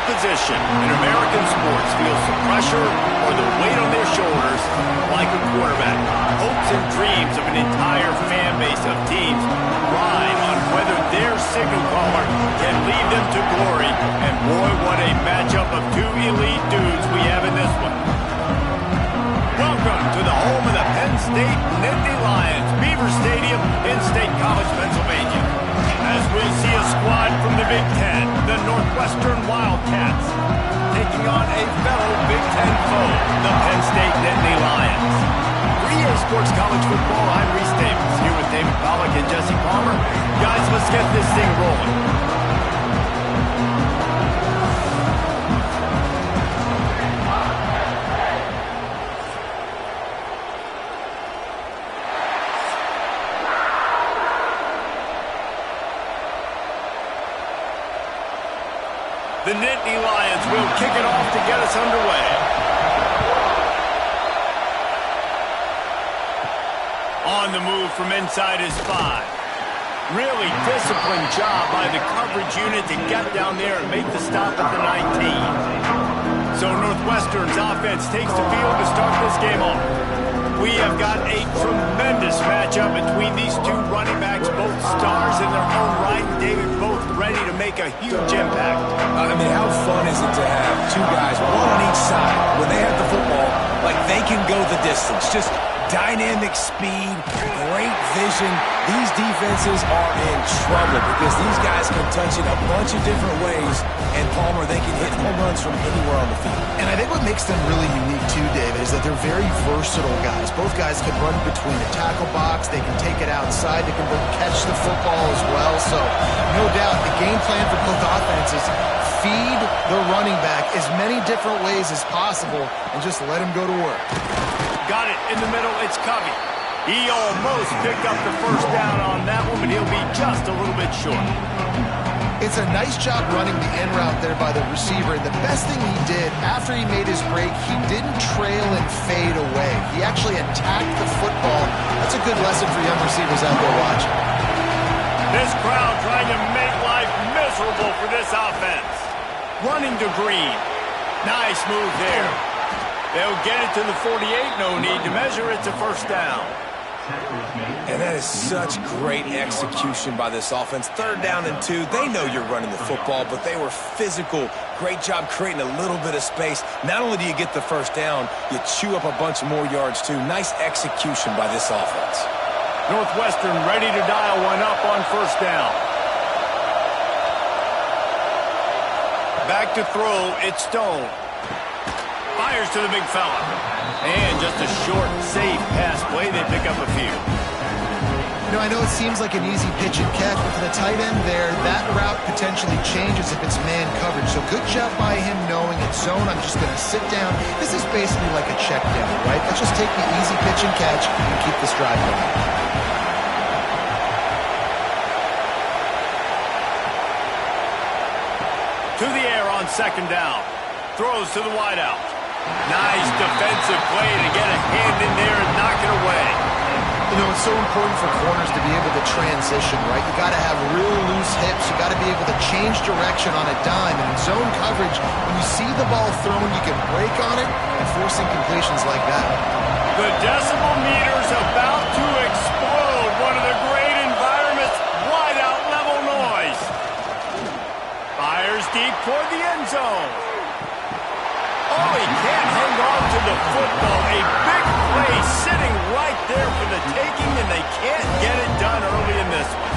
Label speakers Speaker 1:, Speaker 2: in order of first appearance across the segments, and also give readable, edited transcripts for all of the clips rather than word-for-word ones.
Speaker 1: position in American sports feels the pressure or the weight on their shoulders like a quarterback. Hopes and dreams of an entire fan base of teams ride on whether their signal caller can lead them to glory. And boy, what a matchup of two elite dudes we have in this one. Welcome to the home of the Penn State Nittany Lions, Beaver Stadium in State College, Pennsylvania. As we'll see a squad from the Big Ten, the Northwestern Wildcats, taking on a fellow Big Ten foe, the Penn State Nittany Lions. 3A Sports College Football, I'm Reese Davis, here with David Pollack and Jesse Palmer. Guys, let's get this thing rolling. The Nittany Lions will kick it off to get us underway. On the move from inside his 5. Really disciplined job by the coverage unit to get down there and make the stop at the 19. So Northwestern's offense takes the field to start this game off. We have got a tremendous matchup between these two running backs, both stars in their own right, and David, both ready to make a huge impact.
Speaker 2: I mean, how fun is it to have two guys, one on each side, when they have the football, like they can go the distance. Just dynamic speed, great vision. These defenses are in trouble because these guys can touch it a bunch of different ways, and Palmer, they can hit home runs from anywhere on the field.
Speaker 3: And I think what makes them really unique too, David, is that they're very versatile guys. Both guys can run between the tackle box, they can take it outside, they can catch the football as well. So no doubt the game plan for both offenses, feed the running back as many different ways as possible and just let him go to work.
Speaker 1: Got it in the middle, it's Covey. He almost picked up the first down on that one, but he'll be just a little bit short.
Speaker 3: It's a nice job running the end route there by the receiver. And the best thing he did after he made his break, he didn't trail and fade away. He actually attacked the football. That's a good lesson for young receivers out there watching.
Speaker 1: This crowd trying to make life miserable for this offense. Running to Green. Nice move there. They'll get it to the 48. No need to measure. It's a first down.
Speaker 2: And that is such great execution by this offense. 3rd down and 2. They know you're running the football, but they were physical. Great job creating a little bit of space. Not only do you get the first down, you chew up a bunch more yards too. Nice execution by this offense.
Speaker 1: Northwestern ready to dial one up on first down. Back to throw. It's Stone. Fires to the big fella. And just a short, safe pass play. They pick up a few.
Speaker 3: You know, I know it seems like an easy pitch and catch, but for the tight end there, that route potentially changes if it's man coverage. So good job by him knowing it's zone. I'm just going to sit down. This is basically like a check down, right? Let's just take the easy pitch and catch and keep this drive going.
Speaker 1: To the air on 2nd down. Throws to the wideout. Nice defensive play to get a hand in there and knock it away.
Speaker 3: You know, it's so important for corners to be able to transition, right? You got to have real loose hips. You got to be able to change direction on a dime. And in zone coverage, when you see the ball thrown, you can break on it and force incompletions like that.
Speaker 1: The decibel meter's about to explode. One of the great environments. Wideout level noise. Fires deep toward the end zone. Oh, he can't hang on to the football. A big play sitting right there for the taking, and they can't get it done early in this one.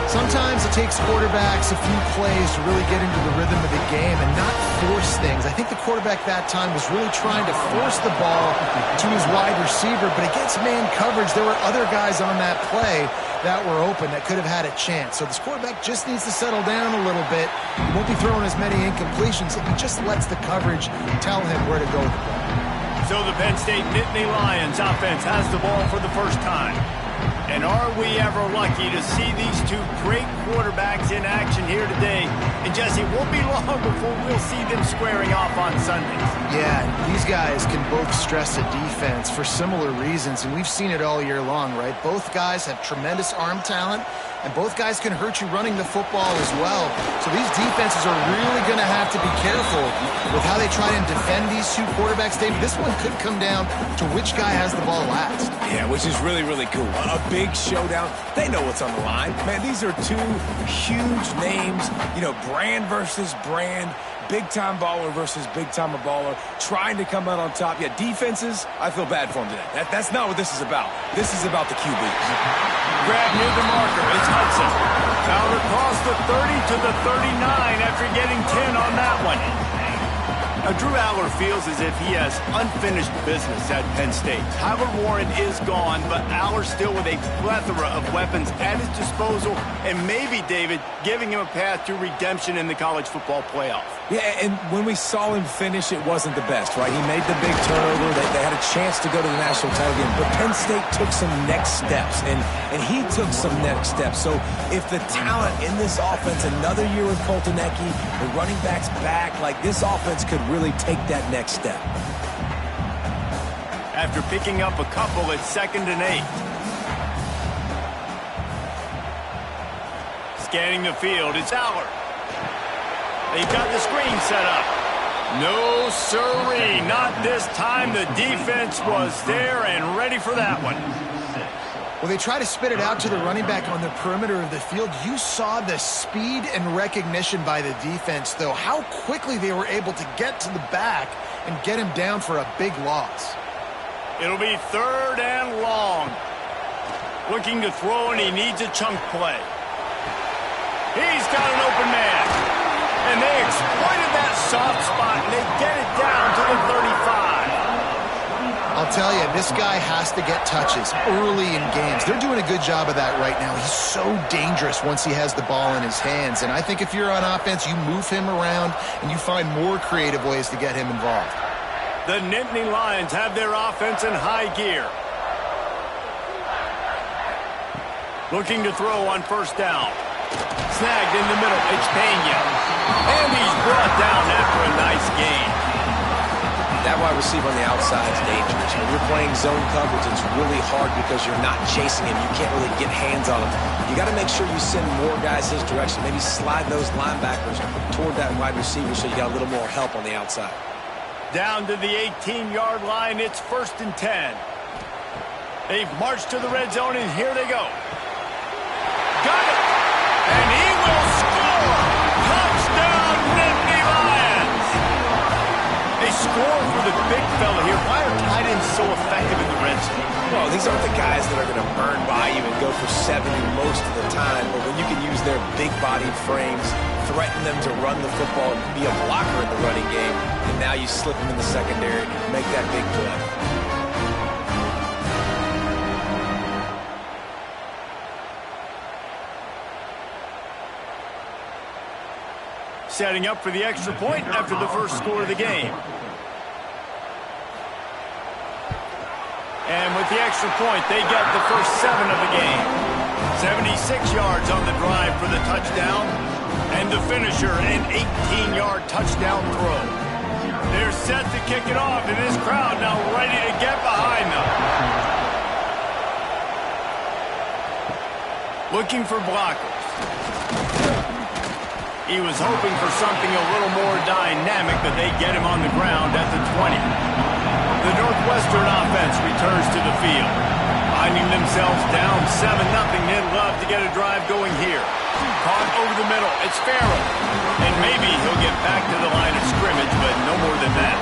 Speaker 3: Sometimes it takes quarterbacks a few plays to really get into the rhythm of the game and not force things. I think the quarterback that time was really trying to force the ball to his wide receiver, but against man coverage, there were other guys on that play that were open that could have had a chance. So this quarterback just needs to settle down a little bit. He won't be throwing as many incompletions if he just lets the coverage tell him where to go with the ball.
Speaker 1: So the Penn State Nittany Lions offense has the ball for the first time. And are we ever lucky to see these two great quarterbacks in action here today? And Jesse, it won't be long before we'll see them squaring off on Sundays.
Speaker 3: Yeah, these guys can both stress a defense for similar reasons, and we've seen it all year long, right? Both guys have tremendous arm talent. and both guys can hurt you running the football as well. So these defenses are really going to have to be careful with how they try and defend these two quarterbacks. Dave, this one could come down to which guy has the ball last.
Speaker 2: Yeah, which is really, really cool. A big showdown. They know what's on the line. Man, these are two huge names, brand versus brand. Big-time baller versus big-time baller, trying to come out on top. Yeah, defenses, I feel bad for them today. That's not what this is about. This is about the QBs.
Speaker 1: Grab near the marker. It's Hudson. Fouled across the 30 to the 39 after getting 10 on that one. Now, Drew Aller feels as if he has unfinished business at Penn State. Tyler Warren is gone, but Aller still with a plethora of weapons at his disposal, and maybe, David, giving him a path to redemption in the college football playoff.
Speaker 2: Yeah, and when we saw him finish, it wasn't the best, right? He made the big turnover. They had a chance to go to the national title game, but Penn State took some next steps, and he took some next steps. So if the talent in this offense, another year with Coltonecki, the running backs back, like this offense could really take that next step.
Speaker 1: After picking up a couple at 2nd and 8. Scanning the field, it's Aller. They've got the screen set up. No siree, not this time. The defense was there and ready for that one.
Speaker 3: Well, they try to spit it out to the running back on the perimeter of the field. You saw the speed and recognition by the defense, though, how quickly they were able to get to the back and get him down for a big loss.
Speaker 1: It'll be 3rd and long. Looking to throw, and he needs a chunk play. He's got an open man. And they exploited that soft spot, and they get it down to the 35.
Speaker 3: I'll tell you, this guy has to get touches early in games. They're doing a good job of that right now. He's so dangerous once he has the ball in his hands. And I think if you're on offense, you move him around, and you find more creative ways to get him involved.
Speaker 1: The Nittany Lions have their offense in high gear. Looking to throw on 1st down. Snagged in the middle, it's Penn. And he's brought down after a nice gain.
Speaker 2: That wide receiver on the outside is dangerous. When you're playing zone coverage, it's really hard because you're not chasing him. You can't really get hands on him. You got to make sure you send more guys his direction. Maybe slide those linebackers toward that wide receiver so you got a little more help on the outside.
Speaker 1: Down to the 18-yard line, it's 1st and 10. They've marched to the red zone, and here they go. Got it! And he will score! Touchdown, Nittany Lions! They score for the big fella here. Why are tight ends so effective in the red zone?
Speaker 2: Well, these aren't the guys that are going to burn by you and go for 70 most of the time, but when you can use their big-bodied frames, threaten them to run the football, and be a blocker in the running game, and now you slip them in the secondary, make that big play.
Speaker 1: Setting up for the extra point after the first score of the game. And with the extra point, they get the first 7 of the game. 76 yards on the drive for the touchdown. And the finisher, an 18-yard touchdown throw. They're set to kick it off, and this crowd now ready to get behind them. Looking for blockers. He was hoping for something a little more dynamic, but they get him on the ground at the 20. The Northwestern offense returns to the field. Finding themselves down 7-0, they'd love to get a drive going here. Caught over the middle, it's Farrell. And maybe he'll get back to the line of scrimmage, but no more than that.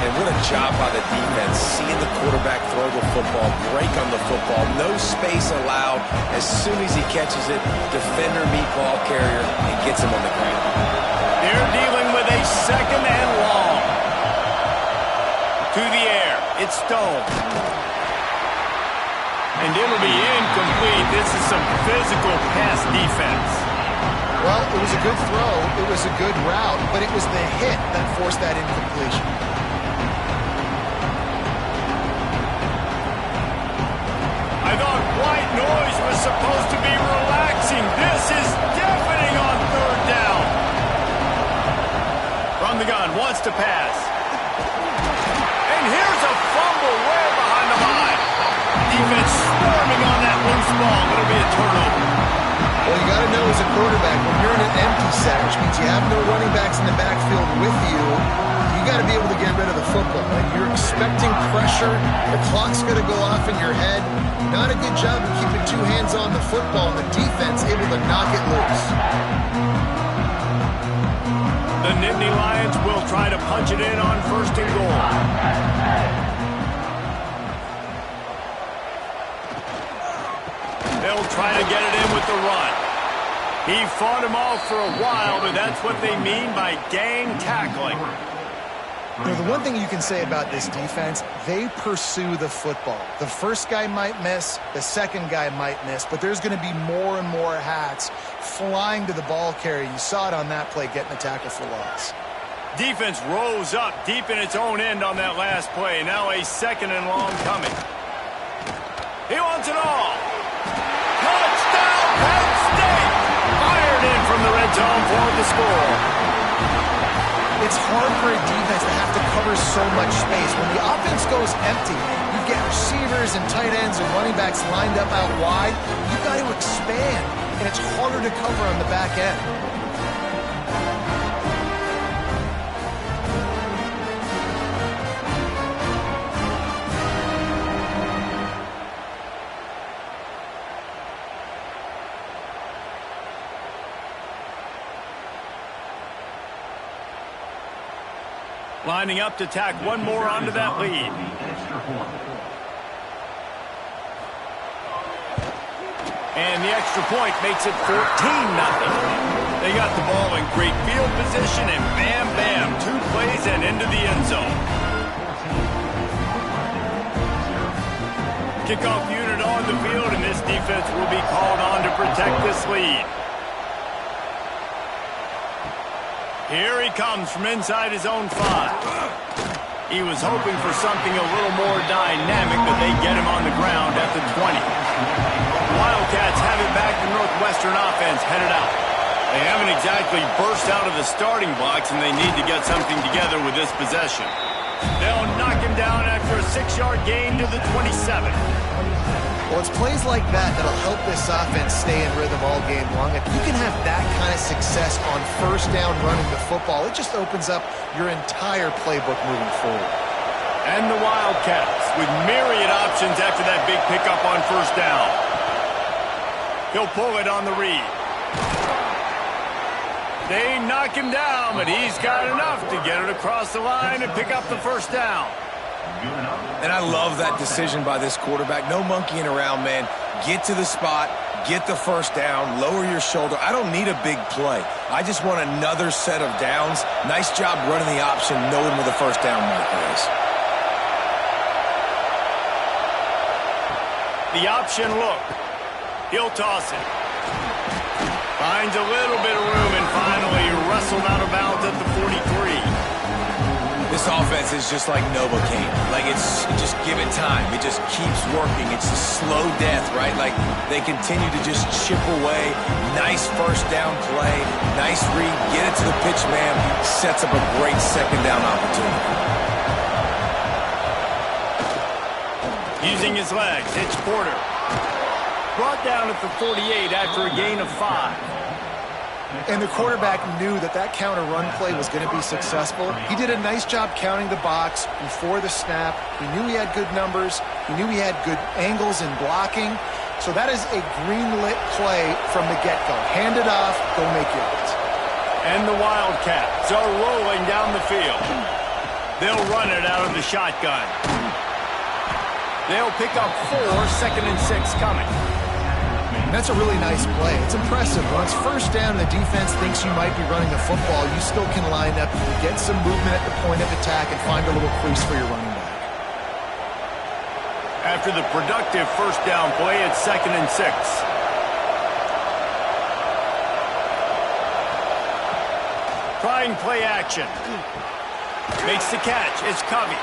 Speaker 2: And what a job by the defense, seeing the quarterback throw the football, break on the football, no space allowed. As soon as he catches it, defender meet ball carrier and gets him on the ground.
Speaker 1: They're dealing with a 2nd and long. To the air, it's Stone. And it'll be incomplete. This is some physical pass defense.
Speaker 3: Well, it was a good throw, it was a good route, but it was the hit that forced that incompletion.
Speaker 1: I thought white noise was supposed to be relaxing. This is deafening on 3rd down. From the gun, wants to pass. And here's a fumble way behind the line. Defense swarming on that loose ball. It'll be a turnover.
Speaker 3: Well, you got to know as a quarterback, when you're in an empty set, which means you have no running backs in the backfield with you, you got to be able to get rid of the football. Like, you're expecting pressure. The clock's going to go off in your head. Not a good job of keeping two hands on the football, and the defense able to knock it loose.
Speaker 1: The Nittany Lions will try to punch it in on 1st and goal. They'll try to get it in with the run. He fought him off for a while, but that's what they mean by gang tackling.
Speaker 3: You know, the one thing you can say about this defense, they pursue the football. The first guy might miss, the second guy might miss, but there's going to be more and more hats flying to the ball carrier. You saw it on that play, getting a tackle for loss.
Speaker 1: Defense rose up deep in its own end on that last play. Now a 2nd and long coming. He wants it all. Touchdown, Penn State! Fired in from the red zone for the score.
Speaker 3: It's hard for a defense to have to cover so much space. When the offense goes empty, you get receivers and tight ends and running backs lined up out wide. You've got to expand, and it's harder to cover on the back end.
Speaker 1: Lining up to tack one more onto that lead. And the extra point makes it 14-0. They got the ball in great field position, and bam, bam, 2 plays and into the end zone. Kickoff unit on the field, and this defense will be called on to protect this lead. Here he comes from inside his own 5. He was hoping for something a little more dynamic, but they get him on the ground at the 20. Wildcats have it back. The Northwestern offense headed out. They haven't exactly burst out of the starting blocks, and they need to get something together with this possession. They'll knock him down after a 6-yard gain to the 27.
Speaker 3: Well, it's plays like that that'll help this offense stay in rhythm all game long. If you can have that kind of success on 1st down running the football, it just opens up your entire playbook moving forward.
Speaker 1: And the Wildcats with myriad options after that big pickup on 1st down. He'll pull it on the read. They knock him down, but he's got enough to get it across the line and pick up the 1st down.
Speaker 2: And I love that decision by this quarterback. No monkeying around, man. Get to the spot, get the 1st down, lower your shoulder. I don't need a big play. I just want another set of downs. Nice job running the option, knowing where the 1st down marker is.
Speaker 1: The option look. He'll toss it. Finds a little bit of room and finally wrestled out of bounds at the 43.
Speaker 2: This offense is just like Novocaine. Like, it's just give it time. It just keeps working. It's a slow death, right? Like, they continue to just chip away. Nice 1st down play. Nice read. Get it to the pitch man. Sets up a great 2nd down opportunity.
Speaker 1: Using his legs, it's Porter. Brought down at the 48 after a gain of 5.
Speaker 3: And the quarterback knew that that counter run play was going to be successful. He did a nice job counting the box before the snap. He knew he had good numbers. He knew he had good angles and blocking. So that is a green-lit play from the get-go. Hand it off, go make yards.
Speaker 1: And the Wildcats are rolling down the field. They'll run it out of the shotgun. They'll pick up 4, 2nd and 6 coming.
Speaker 3: That's a really nice play. It's impressive. Once 1st down, the defense thinks you might be running the football. You still can line up, you get some movement at the point of attack, and find a little crease for your running back.
Speaker 1: After the productive 1st down play, it's 2nd and 6. Trying play action. Makes the catch. It's Covey.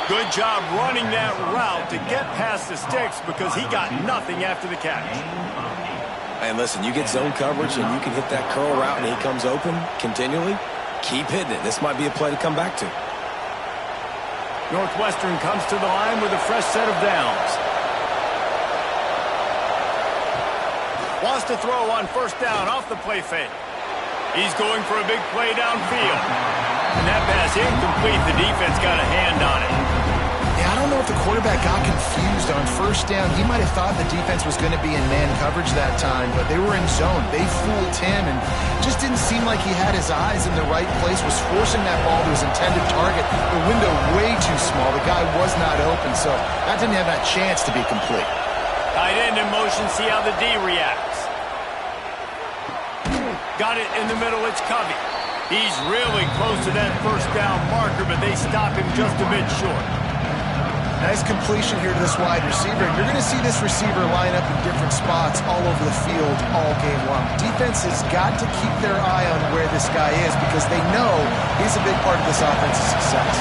Speaker 1: Good job running that route to get past the sticks because he got nothing after the catch.
Speaker 2: And listen, you get zone coverage and you can hit that curl route and he comes open continually. Keep hitting it. This might be a play to come back to.
Speaker 1: Northwestern comes to the line with a fresh set of downs. Wants to throw on first down off the play fake. He's going for a big play downfield. And that pass incomplete. The defense got a hand on it.
Speaker 3: Yeah, I don't know if the quarterback got confused on first down. He might have thought the defense was going to be in man coverage that time, but they were in zone. They fooled him, and just didn't seem like he had his eyes in the right place, was forcing that ball to his intended target. The window way too small. The guy was not open, so that didn't have that chance to be complete.
Speaker 1: Tight end in motion, see how the D reacts. Got it in the middle, it's Covey. He's really close to that first down marker, but they stop him just a bit short.
Speaker 3: Nice completion here to this wide receiver. You're going to see this receiver line up in different spots all over the field all game long. Defense has got to keep their eye on where this guy is because they know he's a big part of this offense's success.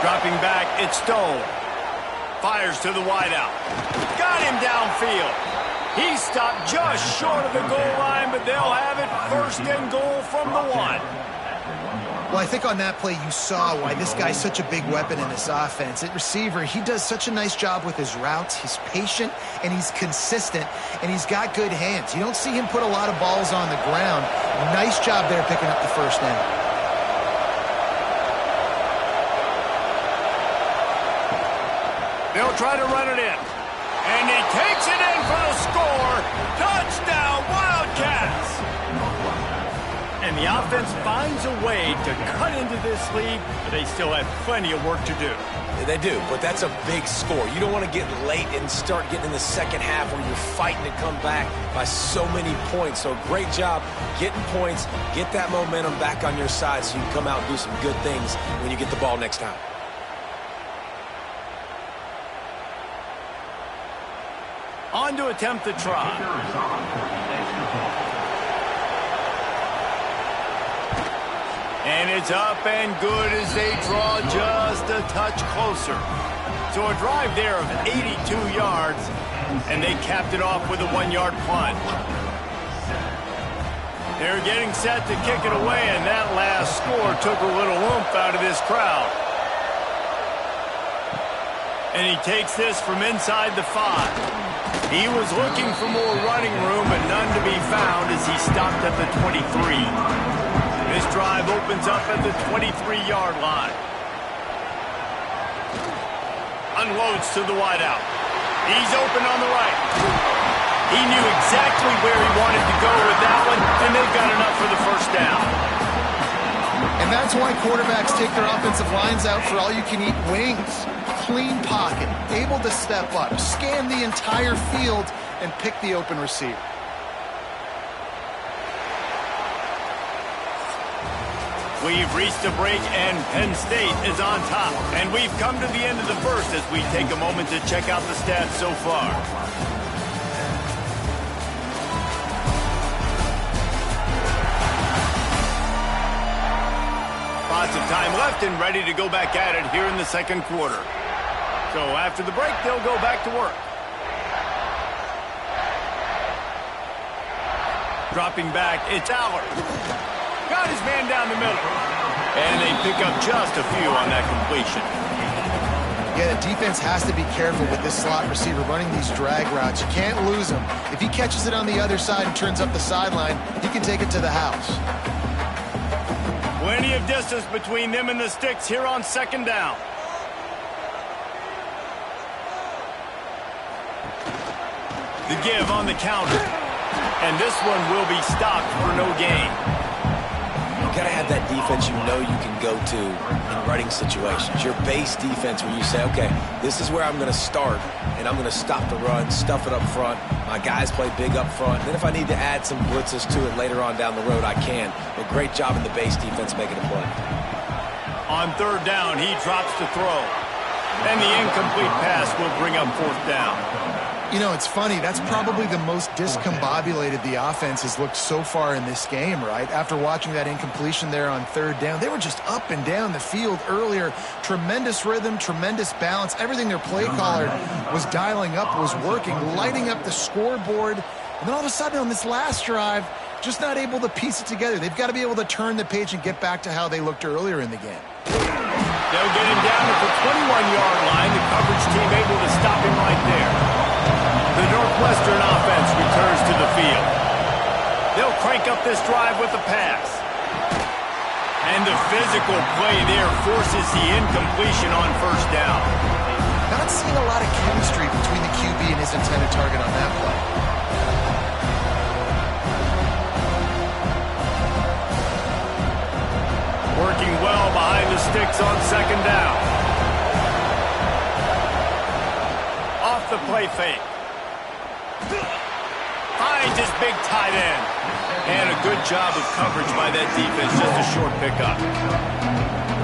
Speaker 1: Dropping back, it's Stone. Fires to the wideout. Got him downfield. He stopped just short of the goal line, but they'll have it first and goal from the 1.
Speaker 3: Well, I think on that play you saw why this guy's such a big weapon in this offense. At receiver, he does such a nice job with his routes. He's patient, and he's consistent, and he's got good hands. You don't see him put a lot of balls on the ground. Nice job there picking up the first down.
Speaker 1: They'll try to run it in. And he takes it in for the score. Touchdown, Wildcats! And the offense finds a way to cut into this lead, but they still have plenty of work to do.
Speaker 2: Yeah, they do, but that's a big score. You don't want to get late and start getting in the second half where you're fighting to come back by so many points. So great job getting points, get that momentum back on your side so you can come out and do some good things when you get the ball next time.
Speaker 1: On to attempt the try. And it's up and good as they draw just a touch closer. So a drive there of 82 yards, and they capped it off with a 1-yard plunge. They're getting set to kick it away, and that last score took a little oomph out of this crowd. And he takes this from inside the 5. He was looking for more running room, but none to be found as he stopped at the 23. This drive opens up at the 23-yard line. Unloads to the wideout. He's open on the right. He knew exactly where he wanted to go with that one, and they've got enough for the first down.
Speaker 3: And that's why quarterbacks take their offensive lines out for all-you-can-eat wings. Clean pocket, able to step up, scan the entire field, and pick the open receiver.
Speaker 1: We've reached a break, and Penn State is on top. And we've come to the end of the first as we take a moment to check out the stats so far. Lots of time left and ready to go back at it here in the second quarter. So after the break, they'll go back to work. Dropping back, it's Allard. Got his man down the middle. And they pick up just a few on that completion.
Speaker 3: Yeah, the defense has to be careful with this slot receiver running these drag routes. You can't lose him. If he catches it on the other side and turns up the sideline, he can take it to the house.
Speaker 1: Plenty of distance between them and the sticks here on second down. The give on the counter. And this one will be stopped for no gain.
Speaker 2: You got to have that defense you know you can go to in running situations. Your base defense where you say, okay, this is where I'm going to start, and I'm going to stop the run, stuff it up front. My guys play big up front. And then if I need to add some blitzes to it later on down the road, I can. But great job in the base defense making a play.
Speaker 1: On third down, he drops to throw. And the incomplete pass will bring up fourth down.
Speaker 3: You know, it's funny. That's probably the most discombobulated the offense has looked so far in this game, right? After watching that incompletion there on third down, they were just up and down the field earlier. Tremendous rhythm, tremendous balance. Everything their play caller was dialing up was working, lighting up the scoreboard. And then all of a sudden on this last drive, just not able to piece it together. They've got to be able to turn the page and get back to how they looked earlier in the game.
Speaker 1: They'll get him down at the 21-yard line. The coverage team able to stop him right there. The Northwestern offense returns to the field. They'll crank up this drive with a pass. And the physical play there forces the incompletion on first down.
Speaker 3: Not seeing a lot of chemistry between the QB and his intended target on that play.
Speaker 1: Working well behind the sticks on second down. Off the play fake. Finds his big tight end. And a good job of coverage by that defense. Just a short pickup.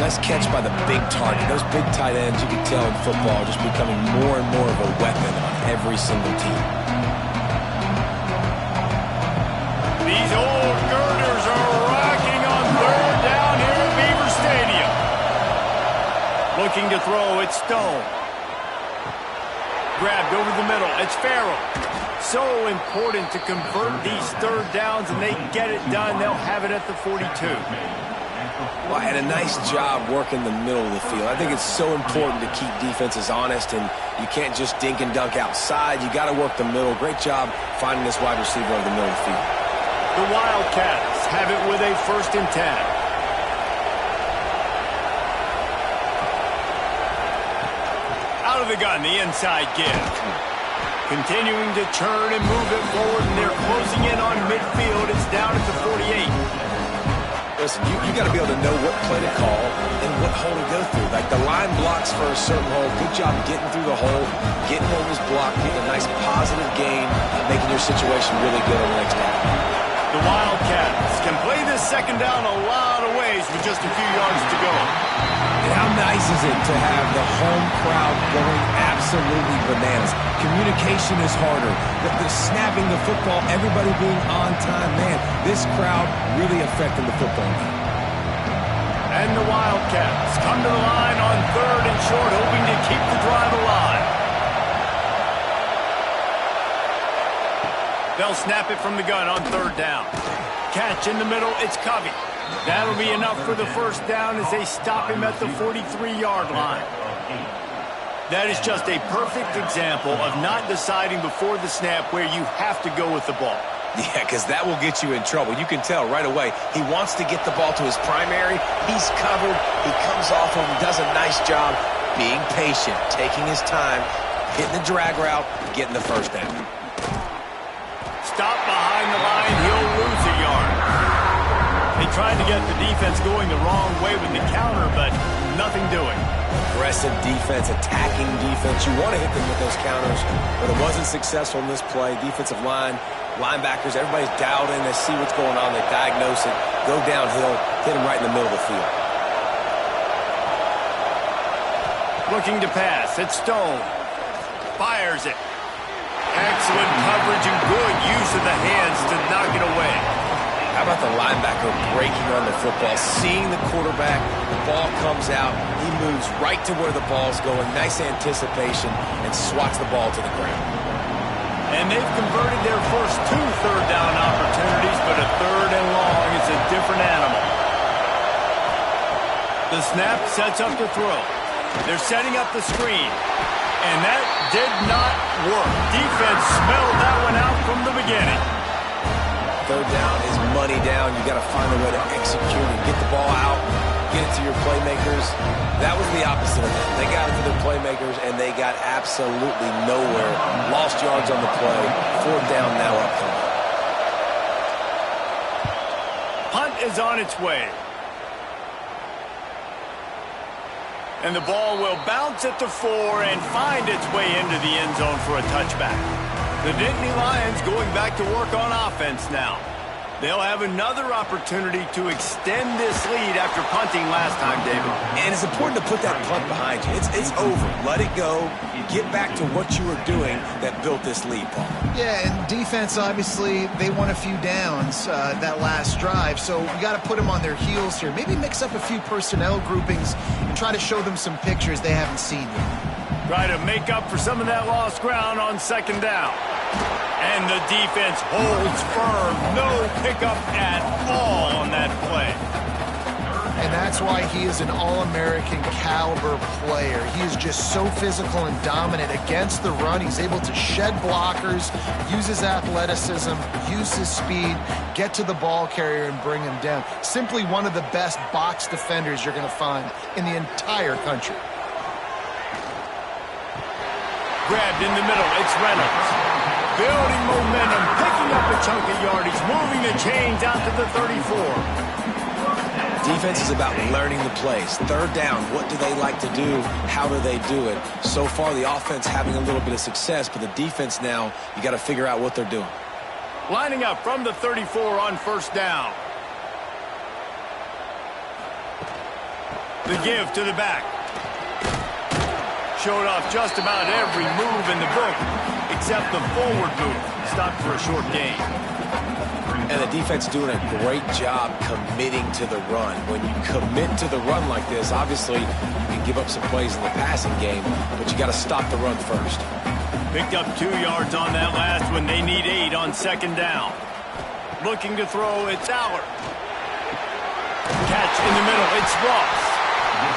Speaker 2: Nice catch by the big target. Those big tight ends, you can tell in football, just becoming more and more of a weapon on every single team.
Speaker 1: These old girders are rocking on third down here at Beaver Stadium. Looking to throw, it's Stone. Grabbed over the middle, it's Farrell. So important to convert these third downs, and they get it done. They'll have it at the 42.
Speaker 2: Well, and a nice job working the middle of the field. I think it's so important to keep defenses honest, and you can't just dink and dunk outside. You got to work the middle. Great job finding this wide receiver over the middle of the field.
Speaker 1: The Wildcats have it with a 1st and 10. Out of the gun, the inside give. Continuing to churn and move it forward, and they're closing in on midfield. It's down at the 48.
Speaker 2: Listen, you got to be able to know what play to call and what hole to go through. Like the line blocks for a certain hole. Good job getting through the hole, getting what was blocked, getting a nice positive gain, making your situation really good on the next down.
Speaker 1: The Wildcats can play this second down a lot of ways with just a few yards to go.
Speaker 2: And how nice is it to have the home crowd going absolutely bananas? Communication is harder. The snapping the football, everybody being on time. Man, this crowd really affecting the football game.
Speaker 1: And the Wildcats come to the line on 3rd and short, hoping to keep the drive alive. They'll snap it from the gun on 3rd down. Catch in the middle, it's Covey. That'll be enough for the 1st down as they stop him at the 43-yard line. That is just a perfect example of not deciding before the snap where you have to go with the ball.
Speaker 2: Yeah, because that will get you in trouble. You can tell right away he wants to get the ball to his primary. He's covered. He comes off him, does a nice job being patient, taking his time, hitting the drag route, getting the 1st down.
Speaker 1: Stop behind the line, he'll lose a yard. They tried to get the defense going the wrong way with the counter, but nothing doing.
Speaker 2: Aggressive defense, attacking defense. You want to hit them with those counters, but it wasn't successful in this play. Defensive line, linebackers, everybody's dialed in. They see what's going on. They diagnose it, go downhill, hit them right in the middle of the field.
Speaker 1: Looking to pass, it's Stone. Fires it. Excellent coverage and good use of the hands to knock it away.
Speaker 2: How about the linebacker breaking on the football, seeing the quarterback, the ball comes out, he moves right to where the ball's going, nice anticipation, and swats the ball to the ground.
Speaker 1: And they've converted their first 2 third down opportunities, but a 3rd and long is a different animal. The snap sets up the throw. They're setting up the screen. And that did not work. Defense smelled that one out from the beginning.
Speaker 2: 3rd down is money down. You got to find a way to execute and get the ball out, get it to your playmakers. That was the opposite of that. They got it to their playmakers, and they got absolutely nowhere. Lost yards on the play. 4th down now upcoming.
Speaker 1: Punt is on its way. And the ball will bounce at the 4 and find its way into the end zone for a touchback. The Nittany Lions going back to work on offense now. They'll have another opportunity to extend this lead after punting last time, David.
Speaker 2: And it's important to put that punt behind you. It's over. Let it go. Get back to what you were doing that built this lead, Paul.
Speaker 3: Yeah, and defense, obviously, they won a few downs that last drive, so you got to put them on their heels here. Maybe mix up a few personnel groupings and try to show them some pictures they haven't seen yet.
Speaker 1: Try to make up for some of that lost ground on 2nd down. And the defense holds firm. No pickup at all on that play.
Speaker 3: And And that's why he is an All-American caliber player. He is just so physical and dominant against the run. He's able to shed blockers, use his athleticism, use his speed, get to the ball carrier and bring him down. Simply one of the best box defenders you're going to find in the entire country.
Speaker 1: Grabbed in the middle, it's Reynolds. Building momentum, picking up a chunk of yardage, moving the chains out to the 34.
Speaker 2: Defense is about learning the plays. Third down, what do they like to do? How do they do it? So far, the offense having a little bit of success, but the defense now, you got to figure out what they're doing.
Speaker 1: Lining up from the 34 on first down. The give to the back. Showed off just about every move in the book, except the forward move. Stopped for a short gain.
Speaker 2: And the defense doing a great job committing to the run. When you commit to the run like this, obviously you can give up some plays in the passing game, but you got to stop the run first.
Speaker 1: Picked up 2 yards on that last one. They need 8 on second down. Looking to throw, it's Allard. Catch in the middle, it's Ross.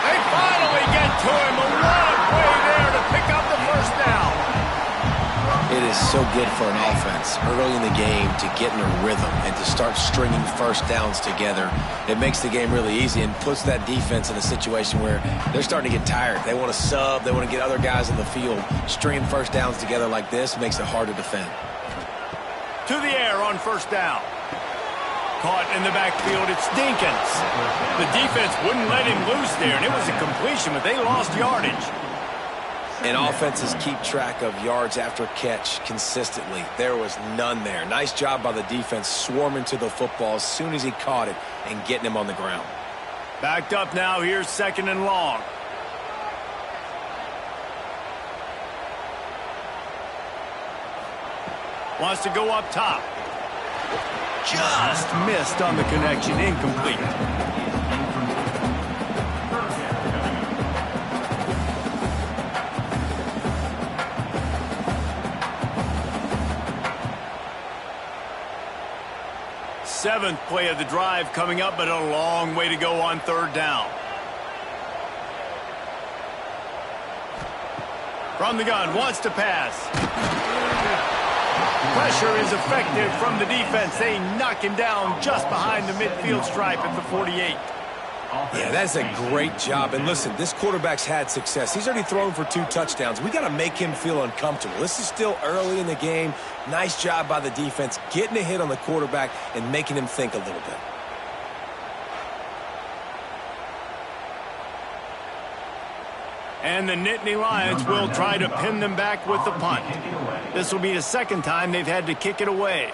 Speaker 1: They finally get to him. A long way there to pick up the first down.
Speaker 2: It is so good for an offense early in the game to get in a rhythm and to start stringing first downs together. It makes the game really easy and puts that defense in a situation where they're starting to get tired. They want to sub. They want to get other guys in the field. Stringing first downs together like this makes it hard to defend.
Speaker 1: To the air on first down. Caught in the backfield, it's Dinkins. The defense wouldn't let him loose there, and it was a completion, but they lost yardage.
Speaker 2: And offenses keep track of yards after catch consistently. There was none there. Nice job by the defense swarming to the football as soon as he caught it and getting him on the ground.
Speaker 1: Backed up now, here's second and long. Wants to go up top. Just missed on the connection, incomplete. Seventh play of the drive coming up, but a long way to go on third down. From the gun, wants to pass. Pressure is effective from the defense. They knock him down just behind the midfield stripe at the 48.
Speaker 2: Yeah, that's a great job. And listen, this quarterback's had success. He's already thrown for 2 touchdowns. We got to make him feel uncomfortable. This is still early in the game. Nice job by the defense, getting a hit on the quarterback and making him think a little bit.
Speaker 1: And the Nittany Lions will try to pin them back with the punt. This will be the second time they've had to kick it away.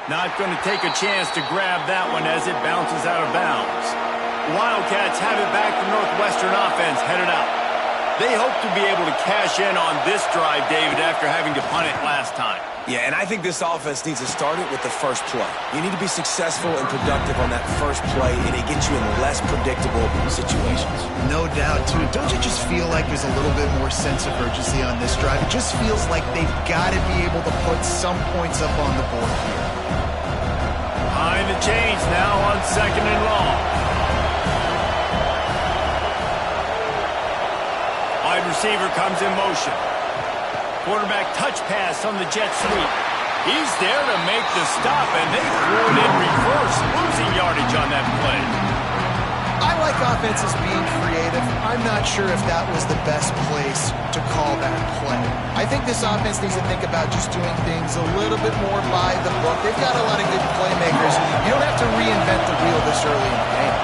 Speaker 1: Not going to take a chance to grab that one as it bounces out of bounds. Wildcats have it back. The Northwestern offense headed out. They hope to be able to cash in on this drive, David, after having to punt it last time.
Speaker 2: Yeah, and I think this offense needs to start it with the first play. You need to be successful and productive on that first play, and it gets you in less predictable situations.
Speaker 3: No doubt, too. Don't you just feel like there's a little bit more sense of urgency on this drive? It just feels like they've got to be able to put some points up on the board here.
Speaker 1: Behind the chains now on second and long. Wide receiver comes in motion. Quarterback touch pass on the jet sweep. He's there to make the stop, and they threw it in reverse, losing yardage on that play.
Speaker 3: I like offenses being creative. I'm not sure if that was the best place to call that play. I think this offense needs to think about just doing things a little bit more by the book. They've got a lot of good playmakers. You don't have to reinvent the wheel this early in the game.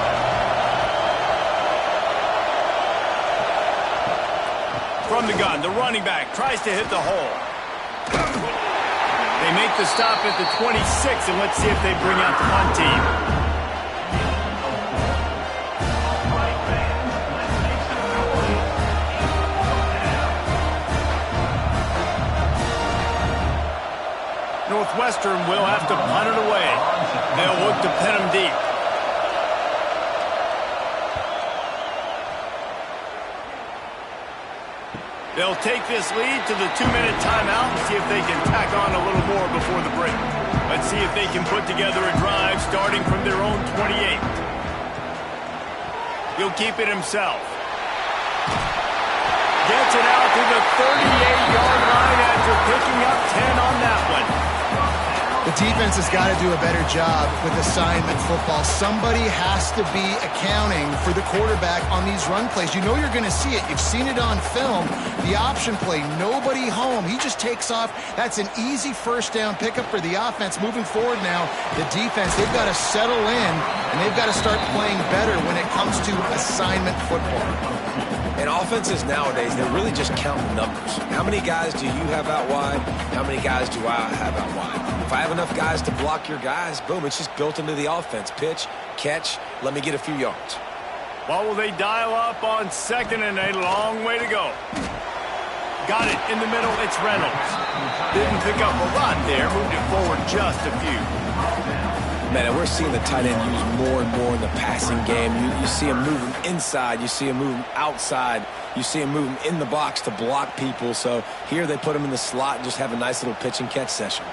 Speaker 1: From the gun, the running back tries to hit the hole. They make the stop at the 26, and let's see if they bring out the punt team. Northwestern will have to punt it away. They'll look to pin them deep. They'll take this lead to the 2-minute timeout and see if they can tack on a little more before the break. Let's see see if they can put together a drive starting from their own 28. He'll keep it himself. Gets it out to the 38-yard line after picking up 10 on that one.
Speaker 3: The defense has got to do a better job with assignment football. Somebody has to be accounting for the quarterback on these run plays. You know you're going to see it. You've seen it on film. The option play, nobody home. He just takes off. That's an easy first down pickup for the offense. Moving forward now, the defense, they've got to settle in, and they've got to start playing better when it comes to assignment football.
Speaker 2: And offenses nowadays, they're really just counting numbers. How many guys do you have out wide? How many guys do I have out wide? If I have enough guys to block your guys, boom, it's just built into the offense. Pitch, catch, let me get a few yards.
Speaker 1: What will they dial up on second and a long way to go? Got it in the middle, it's Reynolds. Didn't pick up a lot there, moved it forward just a few.
Speaker 2: Man, and we're seeing the tight end used more and more in the passing game. You see him moving inside. You see him moving outside. You see him moving in the box to block people. So here they put him in the slot and just have a nice little pitch and catch session.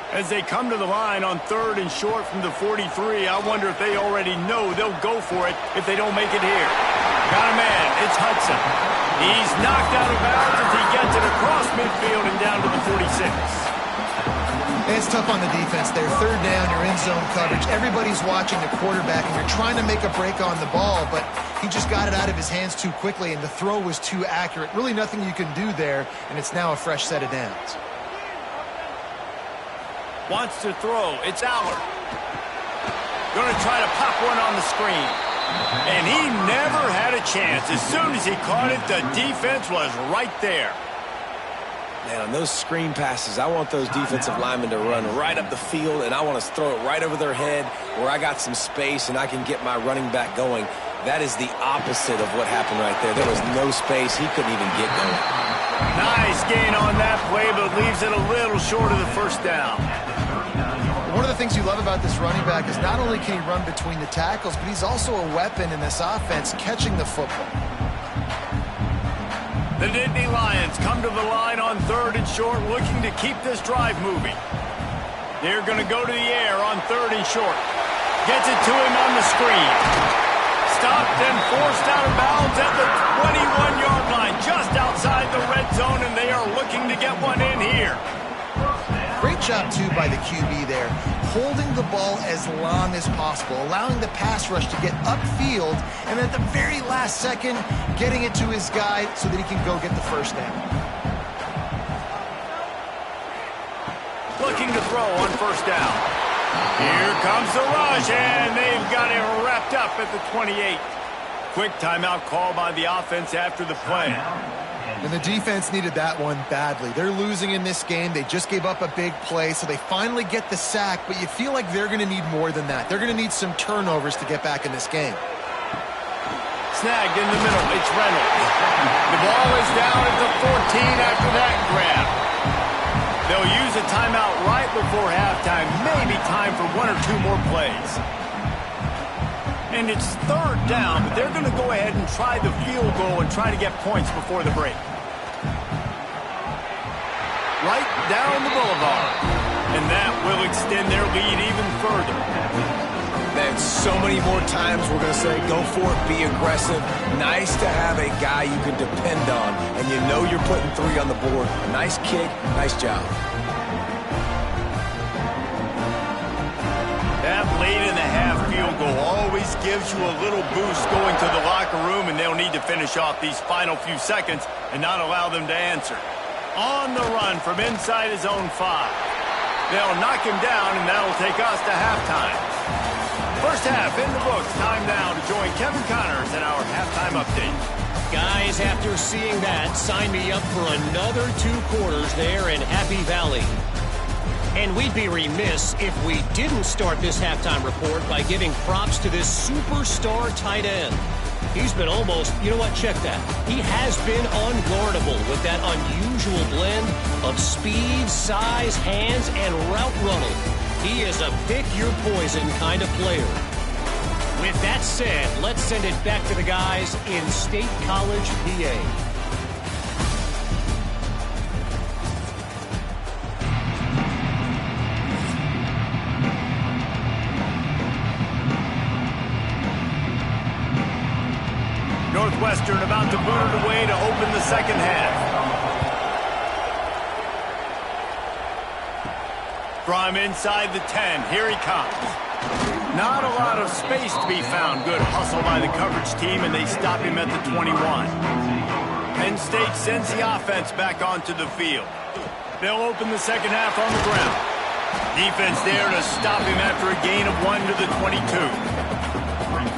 Speaker 1: As they come to the line on 3rd and short from the 43, I wonder if they already know they'll go for it if they don't make it here. Got a man. It's Hudson. He's knocked out of bounds as he gets it across midfield and down to the 46.
Speaker 3: It's tough on the defense there. 3rd down, you're in zone coverage. Everybody's watching the quarterback, and you're trying to make a break on the ball, but he just got it out of his hands too quickly, and the throw was too accurate. Really nothing you can do there, and it's now a fresh set of downs.
Speaker 1: Wants to throw. It's Aller. Going to try to pop one on the screen. And he never had a chance. As soon as he caught it, the defense was right there.
Speaker 2: Man, on those screen passes, I want those defensive linemen to run right up the field, and I want to throw it right over their head where I got some space and I can get my running back going. That is the opposite of what happened right there. There was no space. He couldn't even get going.
Speaker 1: Nice gain on that play, but leaves it a little short of the first down.
Speaker 3: One of the things you love about this running back is not only can he run between the tackles, but he's also a weapon in this offense catching the football.
Speaker 1: The Nittany Lions come to the line on 3rd and short, looking to keep this drive moving. They're going to go to the air on 3rd and short. Gets it to him on the screen. Stopped and forced out of bounds at the 21-yard line, just outside the red zone, and they are looking to get one in here.
Speaker 3: Great job, too, by the QB there, holding the ball as long as possible, allowing the pass rush to get upfield, and at the very last second, getting it to his guy so that he can go get the first down.
Speaker 1: Looking to throw on 1st down. Here comes the rush, and they've got it wrapped up at the 28. Quick timeout call by the offense after the play.
Speaker 3: And the defense needed that one badly. They're losing in this game. They just gave up a big play, so they finally get the sack, but you feel like they're going to need more than that. They're going to need some turnovers to get back in this game.
Speaker 1: Snagged in the middle. It's Reynolds. The ball is down at the 14 after that grab. They'll use a timeout right before halftime. Maybe time for 1 or 2 more plays. And it's 3rd down, but they're going to go ahead and try the field goal and try to get points before the break. Right down the boulevard. And that will extend their lead even further.
Speaker 2: Man, so many more times we're going to say, go for it, be aggressive. Nice to have a guy you can depend on, and you know you're putting 3 on the board. Nice kick, nice job.
Speaker 1: That late in the half field goal always gives you a little boost going to the locker room, and they'll need to finish off these final few seconds and not allow them to answer. On the run from inside his own 5. They'll knock him down, and that'll take us to halftime. First half in the books. Time now to join Kevin Connors in our halftime update.
Speaker 4: Guys, after seeing that, sign me up for another 2 quarters there in Happy Valley. And we'd be remiss if we didn't start this halftime report by giving props to this superstar tight end. He's been almost, you know what, check that. He has been unguardable with that unusual blend of speed, size, hands, and route running. He is a pick-your-poison kind of player. With that said, let's send it back to the guys in State College, PA.
Speaker 1: Northwestern about to boot it away to open the second half. From inside the 10, here he comes. Not a lot of space to be found. Good hustle by the coverage team, and they stop him at the 21. Penn State sends the offense back onto the field. They'll open the second half on the ground. Defense there to stop him after a gain of 1 to the 22.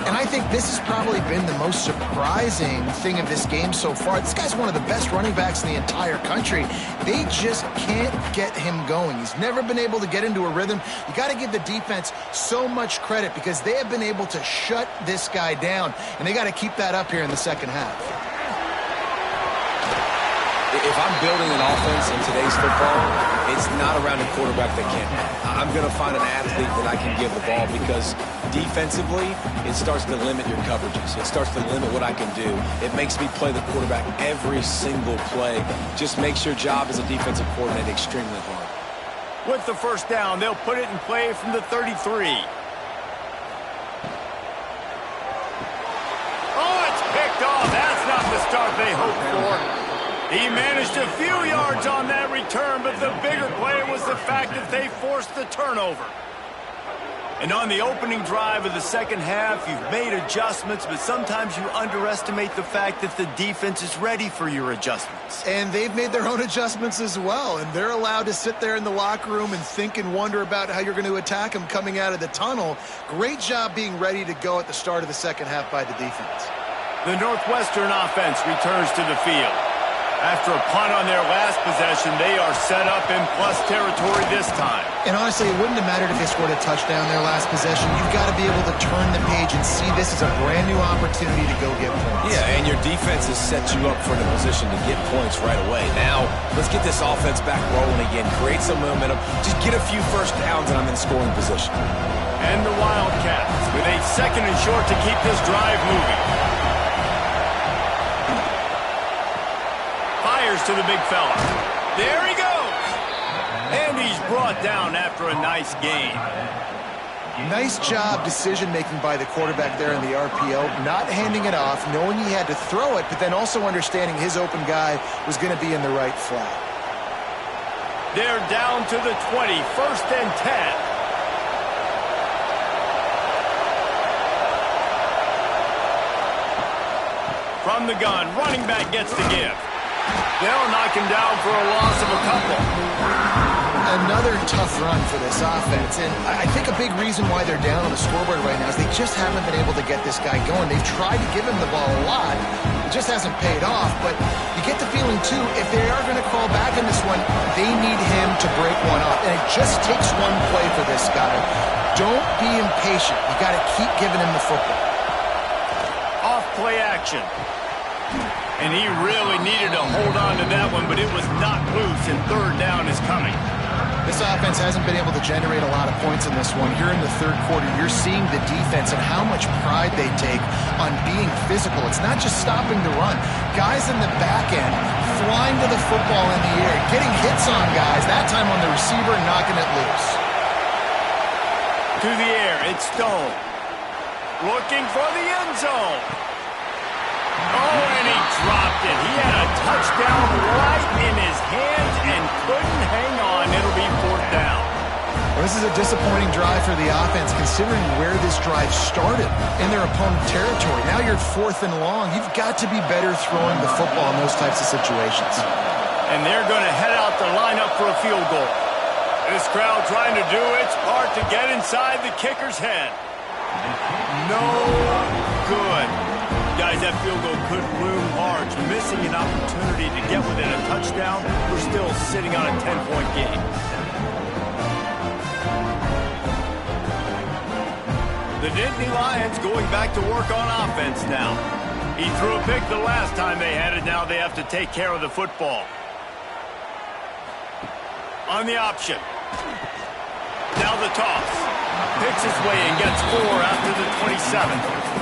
Speaker 3: And I think this has probably been the most surprising thing of this game so far. This guy's one of the best running backs in the entire country. They just can't get him going. He's never been able to get into a rhythm. You got to give the defense so much credit because they have been able to shut this guy down, and they got to keep that up here in the second half.
Speaker 2: If I'm building an offense in today's football, it's not around a quarterback that can't run. I'm going to find an athlete that I can give the ball because defensively, it starts to limit your coverages. It starts to limit what I can do. It makes me play the quarterback every single play. Just makes your job as a defensive coordinator extremely hard.
Speaker 1: With the first down, they'll put it in play from the 33. Oh, it's picked off. That's not the start they hoped for. He managed a few yards on that return, but the bigger play was the fact that they forced the turnover. And on the opening drive of the second half, you've made adjustments, but sometimes you underestimate the fact that the defense is ready for your adjustments.
Speaker 3: And they've made their own adjustments as well, and they're allowed to sit there in the locker room and think and wonder about how you're going to attack them coming out of the tunnel. Great job being ready to go at the start of the second half by the defense.
Speaker 1: The Northwestern offense returns to the field. After a punt on their last possession, they are set up in plus territory this time.
Speaker 3: And honestly, it wouldn't have mattered if they scored a touchdown their last possession. You've got to be able to turn the page and see this as a brand new opportunity to go get points.
Speaker 2: Yeah, and your defense has set you up for the position to get points right away. Now, let's get this offense back rolling again. Create some momentum. Just get a few first downs, and I'm in scoring position.
Speaker 1: And the Wildcats with a second and short to keep this drive moving. To the big fella. There he goes. And he's brought down after a nice gain.
Speaker 3: Nice job decision-making by the quarterback there in the RPO, not handing it off, knowing he had to throw it, but then also understanding his open guy was going to be in the right flat.
Speaker 1: They're down to the 20, 1st and 10. From the gun, running back gets the give. They'll knock him down for a loss of a couple.
Speaker 3: Another tough run for this offense, and I think a big reason why they're down on the scoreboard right now is they just haven't been able to get this guy going. They've tried to give him the ball a lot. It just hasn't paid off, but you get the feeling, too, if they are going to crawl back in this one, they need him to break one up, and it just takes one play for this guy. Don't be impatient. You got to keep giving him the football.
Speaker 1: Off play action. And he really needed to hold on to that one, but it was not loose, and third down is coming.
Speaker 3: This offense hasn't been able to generate a lot of points in this one. Here in the third quarter, you're seeing the defense and how much pride they take on being physical. It's not just stopping the run. Guys in the back end flying to the football in the air, getting hits on guys, that time on the receiver, knocking it loose.
Speaker 1: To the air, it's Stone. Looking for the end zone. Oh, and he dropped it. He had a touchdown right in his hands and couldn't hang on. It'll be 4th down.
Speaker 3: Well, this is a disappointing drive for the offense considering where this drive started in their opponent territory. Now you're 4th and long. You've got to be better throwing the football in those types of situations.
Speaker 1: And they're going to head out the lineup for a field goal. This crowd trying to do its part to get inside the kicker's head. No good. Guys, that field goal could loom large. Missing an opportunity to get within a touchdown. We're still sitting on a 10-point game. The Nittany Lions going back to work on offense now. He threw a pick the last time they had it. Now they have to take care of the football. On the option. Now the toss. Picks his way and gets 4 after the 27.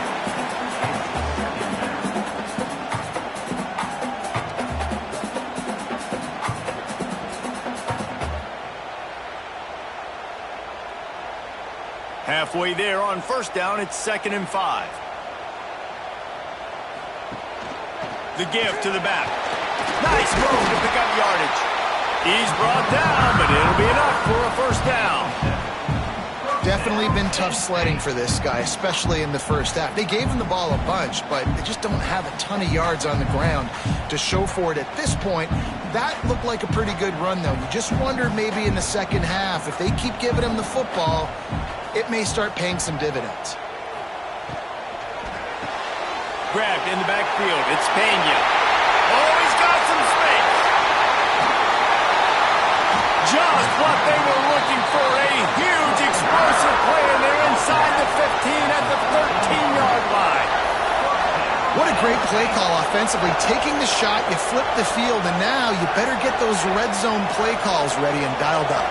Speaker 1: Halfway there on 1st down, it's 2nd and 5. The give to the back. Nice move to pick up yardage. He's brought down, but it'll be enough for a first down.
Speaker 3: Definitely been tough sledding for this guy, especially in the first half. They gave him the ball a bunch, but they just don't have a ton of yards on the ground to show for it at this point. That looked like a pretty good run, though. You just wondered maybe in the second half, if they keep giving him the football, it may start paying some dividends.
Speaker 1: Grabbed in the backfield. It's Penn. Oh, he's got some space. Just what they were looking for. A huge explosive play, and they're inside the 15 at the 13-yard line.
Speaker 3: What a great play call offensively. Taking the shot, you flip the field, and now you better get those red zone play calls ready and dialed up.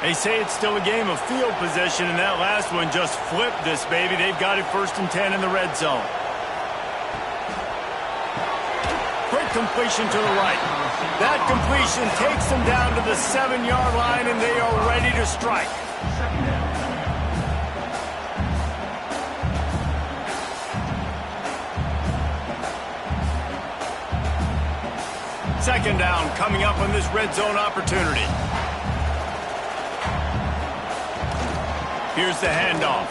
Speaker 1: They say it's still a game of field position, and that last one just flipped this baby. They've got it 1st and 10 in the red zone. Quick completion to the right. That completion takes them down to the 7-yard line, and they are ready to strike. Second down coming up on this red zone opportunity. Here's the handoff.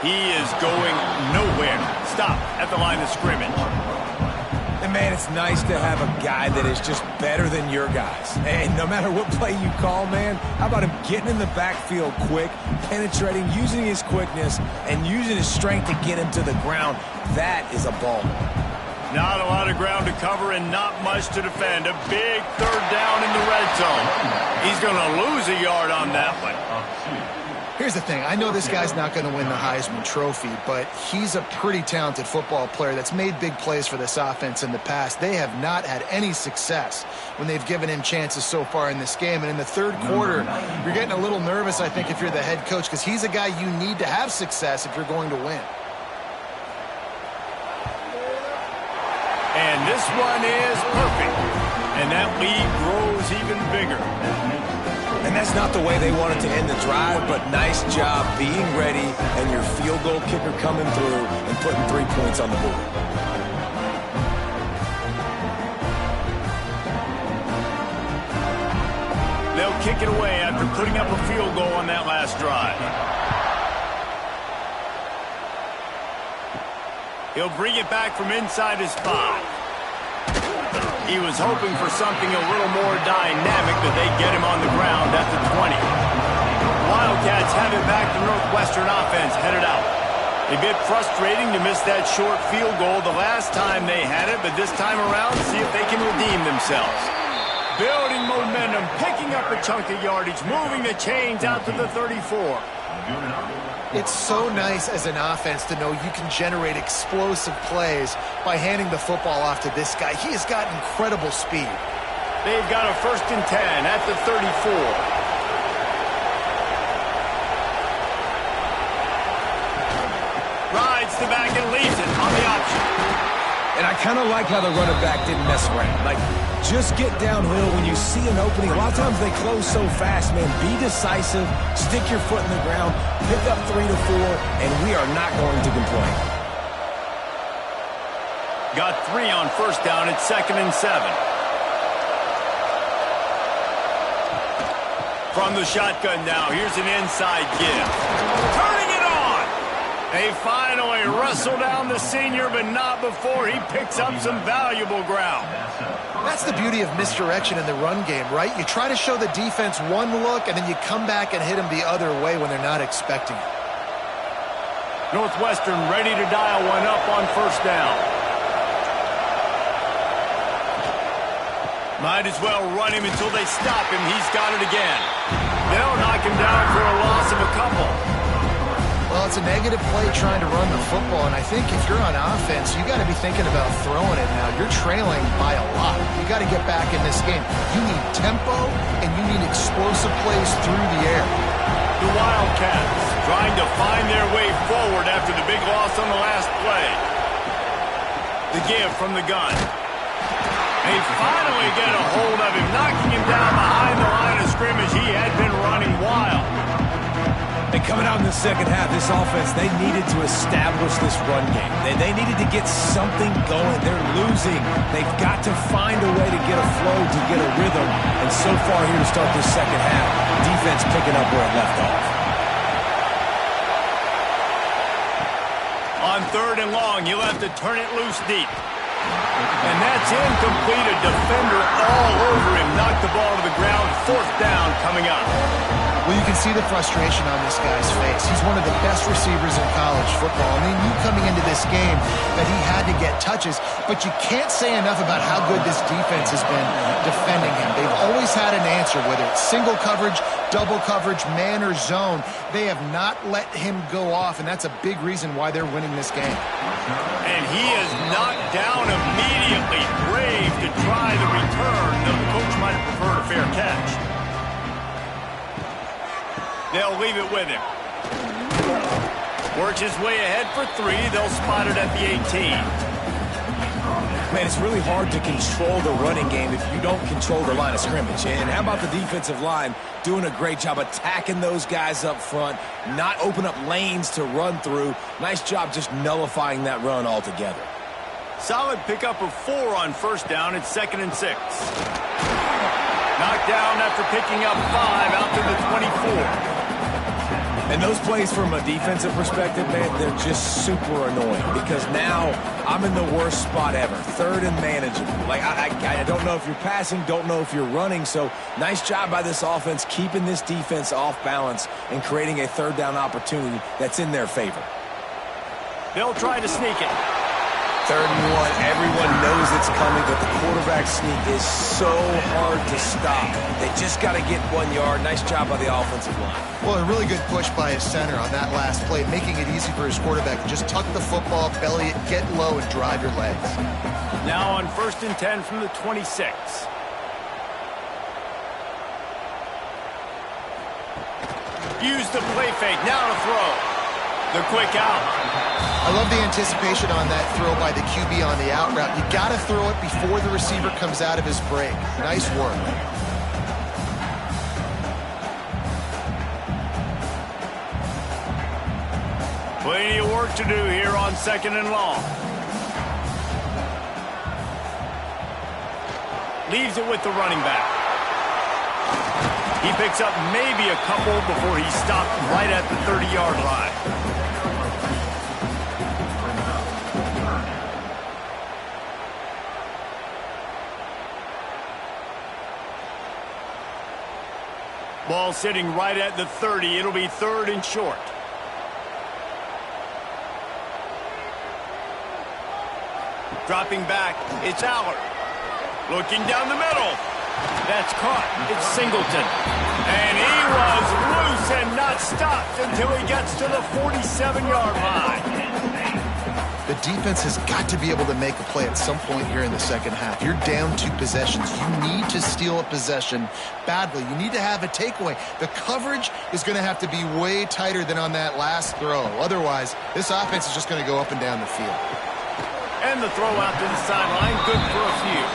Speaker 1: He is going nowhere. Stop at the line of scrimmage.
Speaker 2: And, man, it's nice to have a guy that is just better than your guys. And no matter what play you call, man, how about him getting in the backfield quick, penetrating, using his quickness, and using his strength to get him to the ground. That is a ball.
Speaker 1: Not a lot of ground to cover and not much to defend. A big third down in the red zone. He's going to lose a yard on that one.
Speaker 3: Here's the thing. I know this guy's not going to win the Heisman Trophy, but he's a pretty talented football player that's made big plays for this offense in the past. They have not had any success when they've given him chances so far in this game. And in the third quarter, you're getting a little nervous, I think, if you're the head coach, because he's a guy you need to have success if you're going to win.
Speaker 1: And this one is perfect. And that lead grows even bigger.
Speaker 2: And that's not the way they wanted to end the drive, but nice job being ready and your field goal kicker coming through and putting 3 points on the board.
Speaker 1: They'll kick it away after putting up a field goal on that last drive. He'll bring it back from inside his 5. He was hoping for something a little more dynamic, but they get him on the ground at the 20. Wildcats have it back to Northwestern offense headed out. A bit frustrating to miss that short field goal the last time they had it, but this time around, see if they can redeem themselves. Building momentum, picking up a chunk of yardage, moving the chains out to the 34.
Speaker 3: It's so nice as an offense to know you can generate explosive plays by handing the football off to this guy. He has got incredible speed.
Speaker 1: They've got a 1st and 10 at the 34. Rides the back and leaves it on the option.
Speaker 2: And I kind of like how the running back didn't mess around. Like, just get downhill when you see an opening. A lot of times they close so fast, man. Be decisive, stick your foot in the ground, pick up 3 to 4, and we are not going to complain.
Speaker 1: Got 3 on first down. It's 2nd and 7. From the shotgun now, here's an inside give. Turning it on! They finally wrestle down the senior, but not before he picks up some valuable ground.
Speaker 3: That's the beauty of misdirection in the run game, right? You try to show the defense one look, and then you come back and hit them the other way when they're not expecting it.
Speaker 1: Northwestern ready to dial one up on first down. Might as well run him until they stop him. He's got it again. They'll knock him down for a loss of a couple.
Speaker 3: Well, it's a negative play trying to run the football, and I think if you're on offense, you got to be thinking about throwing it now. You're trailing by a lot. You got to get back in this game. You need tempo, and you need explosive plays through the air.
Speaker 1: The Wildcats trying to find their way forward after the big loss on the last play. The give from the gun. They finally get a hold of him, knocking him down behind the line of scrimmage. He had been running wild.
Speaker 2: And coming out in the second half, this offense, they needed to establish this run game. They needed to get something going. They're losing. They've got to find a way to get a flow, to get a rhythm. And so far here to start this second half, defense picking up where it left off.
Speaker 1: On 3rd and long, you'll have to turn it loose deep. And that's incomplete. A defender all over him. Knocked the ball to the ground. 4th down coming up.
Speaker 3: Well, you can see the frustration on this guy's face. He's one of the best receivers in college football. I mean, you coming into this game that he had to get touches, but you can't say enough about how good this defense has been defending him. They've always had an answer, whether it's single coverage, double coverage, man or zone. They have not let him go off, and that's a big reason why they're winning this game.
Speaker 1: And he is knocked down immediately. Brave to try the return, though the coach might have preferred a fair catch. They'll leave it with him. Works his way ahead for 3. They'll spot it at the 18.
Speaker 2: Man, it's really hard to control the running game if you don't control the line of scrimmage. And how about the defensive line doing a great job attacking those guys up front, not open up lanes to run through. Nice job just nullifying that run altogether.
Speaker 1: Solid pickup of 4 on 1st down. It's 2nd and 6. Knocked down after picking up 5 out to the 24.
Speaker 2: And those plays from a defensive perspective, man, they're just super annoying because now I'm in the worst spot ever. 3rd and manageable. Like, I don't know if you're passing, don't know if you're running. So nice job by this offense keeping this defense off balance and creating a 3rd down opportunity that's in their favor.
Speaker 1: They'll try to sneak it.
Speaker 2: 3rd and 1, everyone knows it's coming, but the quarterback sneak is so hard to stop. They just got to get 1 yard. Nice job by the offensive line.
Speaker 3: Well, a really good push by his center on that last play, making it easy for his quarterback to just tuck the football, belly it, get low, and drive your legs.
Speaker 1: Now on 1st and 10 from the 26. Use the play fake. Now to throw. The quick out.
Speaker 3: I love the anticipation on that throw by the QB on the out route. You got to throw it before the receiver comes out of his break. Nice work.
Speaker 1: Plenty of work to do here on 2nd and long. Leaves it with the running back. He picks up maybe a couple before he's stopped right at the 30-yard line. Ball sitting right at the 30. It'll be 3rd and short. Dropping back, it's Allard. Looking down the middle. That's caught. It's Singleton. And he was loose and not stopped until he gets to the 47-yard line.
Speaker 3: The defense has got to be able to make a play at some point here in the second half. You're down 2 possessions. You need to steal a possession badly. You need to have a takeaway. The coverage is going to have to be way tighter than on that last throw. Otherwise, this offense is just going to go up and down the field.
Speaker 1: And the throw out to the sideline, good for a few.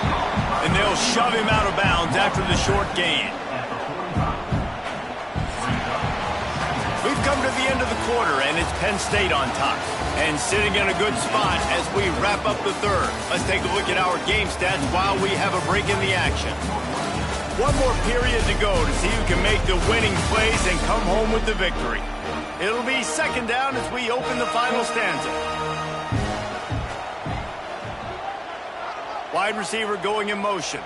Speaker 1: And they'll shove him out of bounds after the short gain. We've come to the end of the quarter, and it's Penn State on top. And sitting in a good spot as we wrap up the 3rd. Let's take a look at our game stats while we have a break in the action. 1 more period to go to see who can make the winning plays and come home with the victory. It'll be 2nd down as we open the final stanza. Wide receiver going in motion.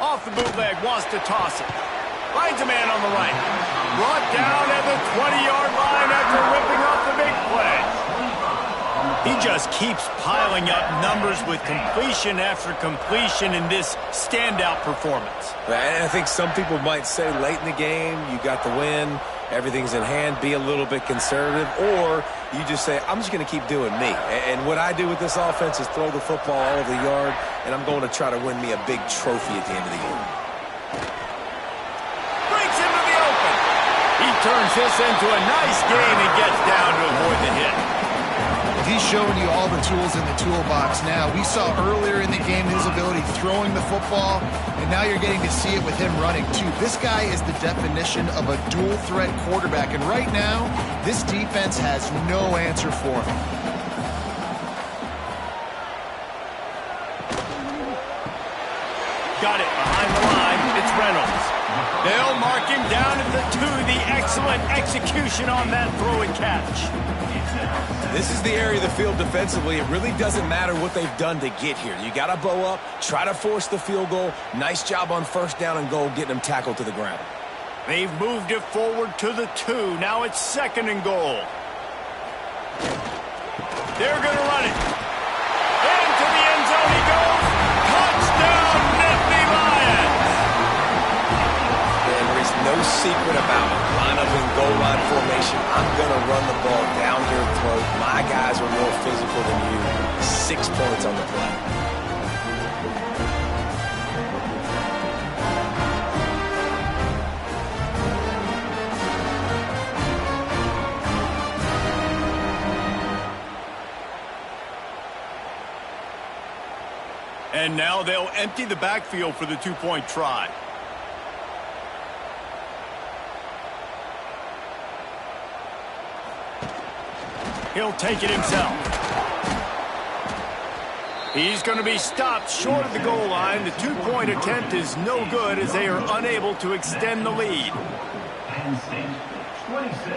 Speaker 1: Off the bootleg, wants to toss it. Finds a man on the right. Brought down at the 20-yard line after ripping off the big play. He just keeps piling up numbers with completion after completion in this standout performance.
Speaker 2: And I think some people might say late in the game, you got the win, everything's in hand, be a little bit conservative, or you just say, I'm just going to keep doing me. And what I do with this offense is throw the football all over the yard, and I'm going to try to win me a big trophy at the end of the year.
Speaker 1: Breaks into the open. turns this into a nice gain and gets down to avoid the hit.
Speaker 3: He's showing you all the tools in the toolbox now. We saw earlier in the game his ability throwing the football, and now you're getting to see it with him running too. This guy is the definition of a dual-threat quarterback, and right now, this defense has no answer for him.
Speaker 1: Got it behind the line. It's Reynolds. They'll mark him down at the 2. The excellent execution on that throw and catch.
Speaker 2: This is the area of the field defensively. It really doesn't matter what they've done to get here. You got to bow up, try to force the field goal. Nice job on first down and goal, getting them tackled to the ground.
Speaker 1: They've moved it forward to the 2. Now it's 2nd and goal. They're going to run it. Into the end zone he goes. Touchdown, Nittany Lions!
Speaker 2: And there is no secret about it. Line up in goal line formation. I'm going to run the ball down your throat. My guys are more physical than you. 6 points on the play.
Speaker 1: And now they'll empty the backfield for the 2-point try. He'll take it himself. He's going to be stopped short of the goal line. The 2-point attempt is no good as they are unable to extend the lead.
Speaker 5: Penn State, 26,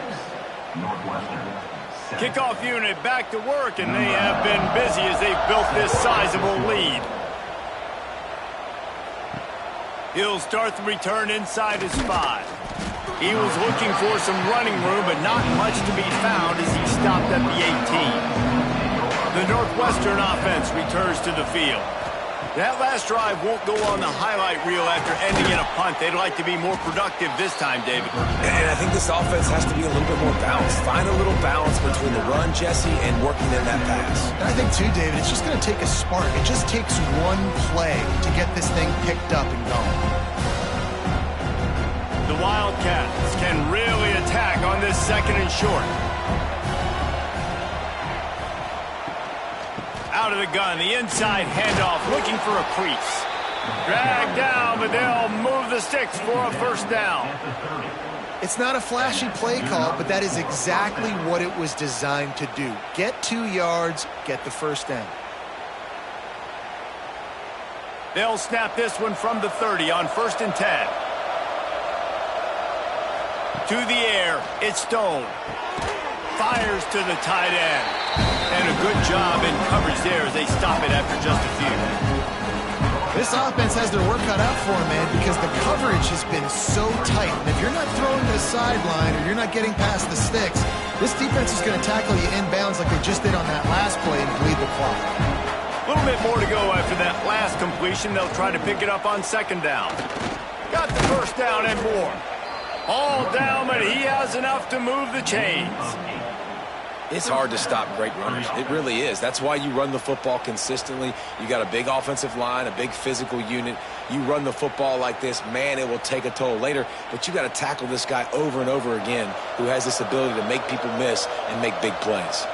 Speaker 5: Northwestern.
Speaker 1: Kickoff unit back to work, and they have been busy as they've built this sizable lead. He'll start the return inside his 5. He was looking for some running room, but not much to be found as he stopped at the 18. The Northwestern offense returns to the field. That last drive won't go on the highlight reel after ending in a punt. They'd like to be more productive this time, David.
Speaker 2: And I think this offense has to be a little bit more balanced. Find a little balance between the run, Jesse, and working in that pass.
Speaker 3: And I think, too, David, it's just going to take a spark. It just takes one play to get this thing picked up and going.
Speaker 1: The Wildcats can really attack on this 2nd and short. Out of the gun, the inside handoff, looking for a crease. Dragged down, but they'll move the sticks for a first down.
Speaker 3: It's not a flashy play call, but that is exactly what it was designed to do. Get 2 yards, get the first down.
Speaker 1: They'll snap this one from the 30 on 1st and 10. To the air, it's Stone. Fires to the tight end. And a good job in coverage there as they stop it after just a few.
Speaker 3: This offense has their work cut out for them, man, because the coverage has been so tight. And if you're not throwing to the sideline or you're not getting past the sticks, this defense is going to tackle you inbounds like they just did on that last play and bleed the clock.
Speaker 1: A little bit more to go after that last completion. They'll try to pick it up on 2nd down. Got the first down and more. All down, but he has enough to move the chains.
Speaker 2: It's hard to stop great runners. It really is. That's why you run the football consistently. You got a big offensive line, a big physical unit. You run the football like this, man, it will take a toll later. But you got to tackle this guy over and over again who has this ability to make people miss and make big plays.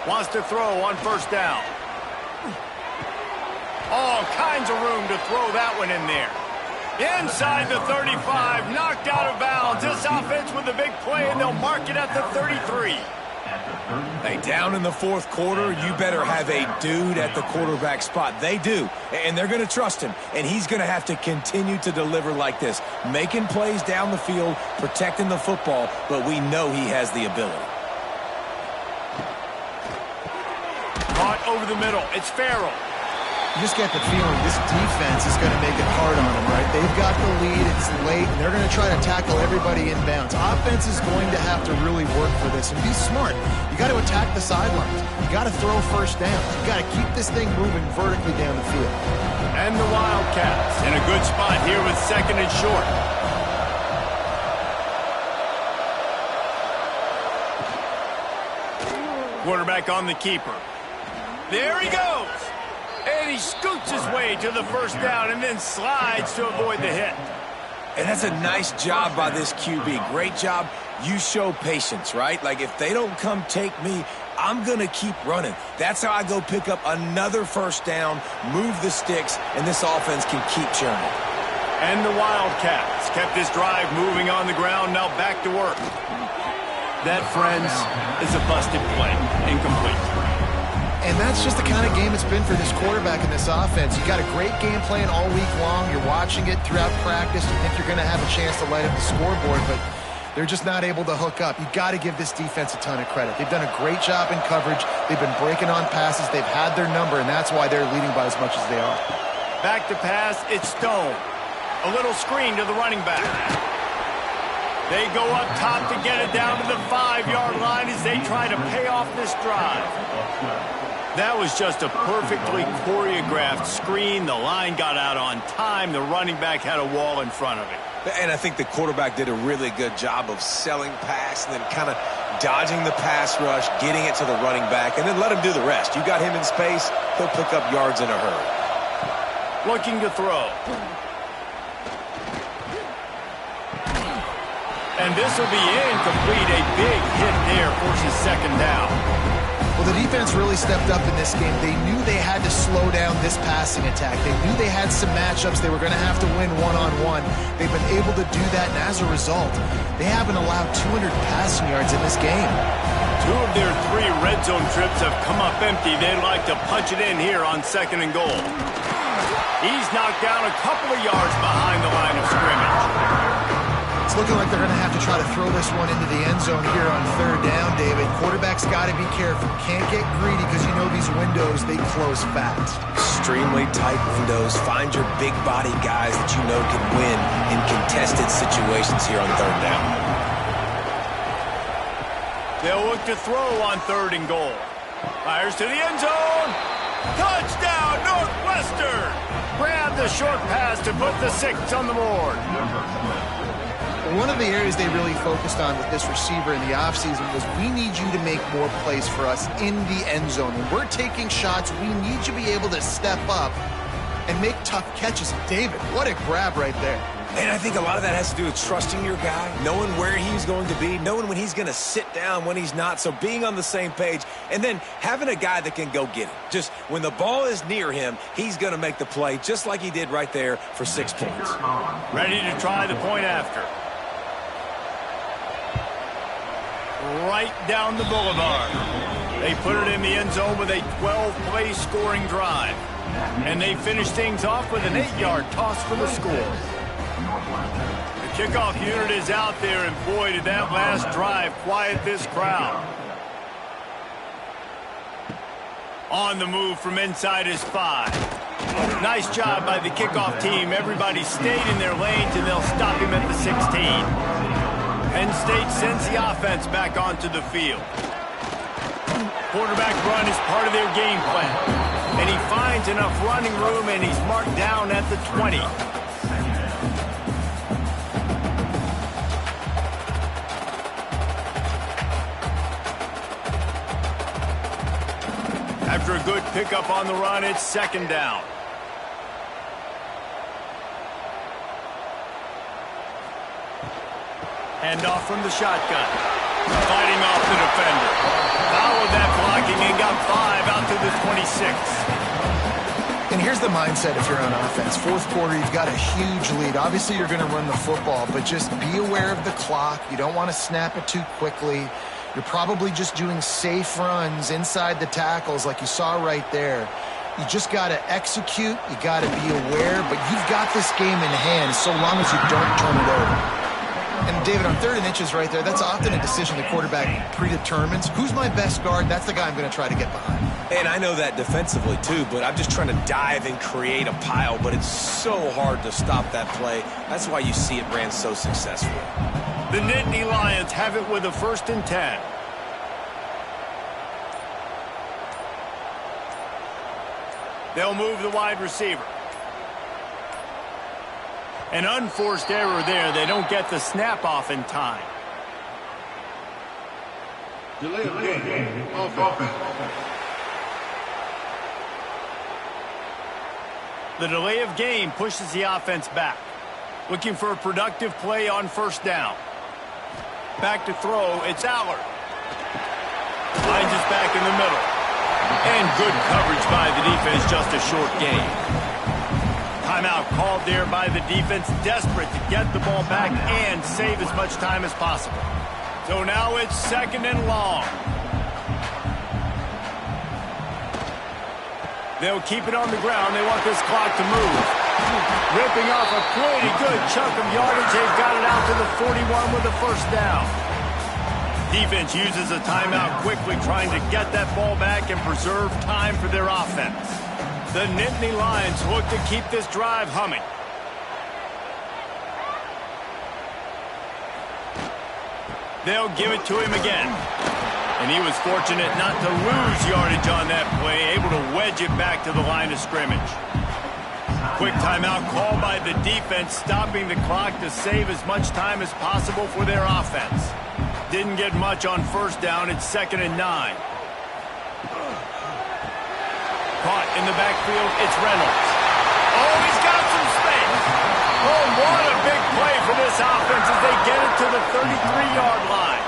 Speaker 1: Wants to throw on 1st down. All kinds of room to throw that one in there. Inside the 35, knocked out of bounds. This offense with a big play, and they'll mark it at the 33.
Speaker 2: Hey, down in the 4th quarter, you better have a dude at the quarterback spot. They do, and they're going to trust him, and he's going to have to continue to deliver like this, making plays down the field, protecting the football, but we know he has the ability.
Speaker 1: Caught over the middle. It's Farrell.
Speaker 3: You just get the feeling this defense is going to make it hard on them, right? They've got the lead, it's late, and they're going to try to tackle everybody inbounds. Offense is going to have to really work for this and be smart. You got to attack the sidelines. You got to throw first downs. You got to keep this thing moving vertically down the field.
Speaker 1: And the Wildcats in a good spot here with 2nd and short. Quarterback on the keeper. There he goes. And he scoots his way to the first down and then slides to avoid the hit.
Speaker 2: And that's a nice job by this QB. Great job. You show patience, right? Like, if they don't come take me, I'm going to keep running. That's how I go pick up another first down, move the sticks, and this offense can keep churning.
Speaker 1: And the Wildcats kept this drive moving on the ground, now back to work. That, friends, is a busted play. Incomplete.
Speaker 3: And that's just the kind of game it's been for this quarterback in this offense. You got a great game plan all week long. You're watching it throughout practice. You think you're going to have a chance to light up the scoreboard, but they're just not able to hook up. You got to give this defense a ton of credit. They've done a great job in coverage. They've been breaking on passes. They've had their number, and that's why they're leading by as much as they are.
Speaker 1: Back to pass, it's Stone. A little screen to the running back. They go up top to get it down to the 5-yard line as they try to pay off this drive. That was just a perfectly choreographed screen. The line got out on time. The running back had a wall in front of it.
Speaker 2: And I think the quarterback did a really good job of selling pass and then kind of dodging the pass rush, getting it to the running back, and then let him do the rest. You got him in space, he'll pick up yards in a hurry.
Speaker 1: Looking to throw. And this will be incomplete. A big hit there forces second down.
Speaker 3: Well, the defense really stepped up in this game. They knew they had to slow down this passing attack. They knew they had some matchups they were going to have to win one-on-one. They've been able to do that, and as a result, they haven't allowed 200 passing yards in this game.
Speaker 1: 2 of their 3 red zone trips have come up empty. They'd like to punch it in here on 2nd and goal. He's knocked down a couple of yards behind the line of scrimmage.
Speaker 3: It's looking like they're going to have to try to throw this one into the end zone here on 3rd down, David. Quarterback's got to be careful. Can't get greedy because you know these windows, they close fast.
Speaker 2: Extremely tight windows. Find your big body guys that you know can win in contested situations here on 3rd down.
Speaker 1: They'll look to throw on 3rd and goal. Fires to the end zone. Touchdown, Northwestern! Grab the short pass to put the 6 on the board.
Speaker 3: One of the areas they really focused on with this receiver in the offseason was we need you to make more plays for us in the end zone. When we're taking shots, we need you to be able to step up and make tough catches. David, what a grab right there.
Speaker 2: And I think a lot of that has to do with trusting your guy, knowing where he's going to be, knowing when he's going to sit down, when he's not, so being on the same page, and then having a guy that can go get it. Just when the ball is near him, he's going to make the play just like he did right there for 6 points.
Speaker 1: Ready to try the point after. Right down the boulevard. They put it in the end zone with a 12-play scoring drive. And they finish things off with an 8-yard toss for the score. The kickoff unit is out there, and boy, did that last drive quiet this crowd. On the move from inside his 5. Nice job by the kickoff team. Everybody stayed in their lanes, and they'll stop him at the 16. Penn State sends the offense back onto the field. Quarterback run is part of their game plan. And he finds enough running room, and he's marked down at the 20. After a good pickup on the run, it's 2nd down. Handoff from the shotgun. Fighting off the defender. Followed that blocking and got 5 out to the 26.
Speaker 3: And here's the mindset if you're on offense. 4th quarter, you've got a huge lead. Obviously, you're going to run the football, but just be aware of the clock. You don't want to snap it too quickly. You're probably just doing safe runs inside the tackles like you saw right there. You just got to execute. You got to be aware, but you've got this game in hand so long as you don't turn it over. And, David, on 3rd and inches right there, that's often a decision the quarterback predetermines. Who's my best guard? That's the guy I'm going to try to get behind.
Speaker 2: And I know that defensively, too, but I'm just trying to dive and create a pile, but it's so hard to stop that play. That's why you see it ran so successfully.
Speaker 1: The Nittany Lions have it with a 1st and 10. They'll move the wide receiver. An unforced error there. They don't get the snap off in time.
Speaker 5: Delay of game. Offense.
Speaker 1: The delay of game pushes the offense back. Looking for a productive play on first down. Back to throw, it's Allard. Finds us back in the middle. And good coverage by the defense, just a short gain. Timeout called there by the defense, desperate to get the ball back and save as much time as possible. So now it's 2nd and long. They'll keep it on the ground. They want this clock to move. Ripping off a pretty good chunk of yardage. They've got it out to the 41 with a first down. Defense uses a timeout quickly, trying to get that ball back and preserve time for their offense. The Nittany Lions look to keep this drive humming. They'll give it to him again. And he was fortunate not to lose yardage on that play, able to wedge it back to the line of scrimmage. Quick timeout called by the defense, stopping the clock to save as much time as possible for their offense. Didn't get much on first down. It's 2nd and 9. Caught in the backfield, it's Reynolds. Oh, he's got some space. Oh, what a big play for this offense as they get it to the 33-yard line.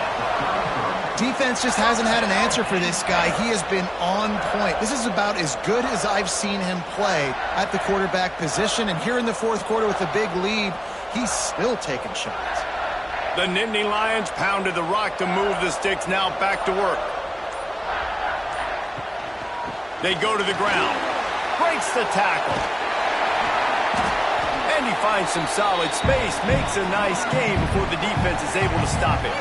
Speaker 3: Defense just hasn't had an answer for this guy. He has been on point. This is about as good as I've seen him play at the quarterback position. And here in the fourth quarter with a big lead, he's still taking shots.
Speaker 1: The Nittany Lions pounded the rock to move the sticks, now back to work. They go to the ground. Breaks the tackle. And he finds some solid space, makes a nice gain before the defense is able to stop it.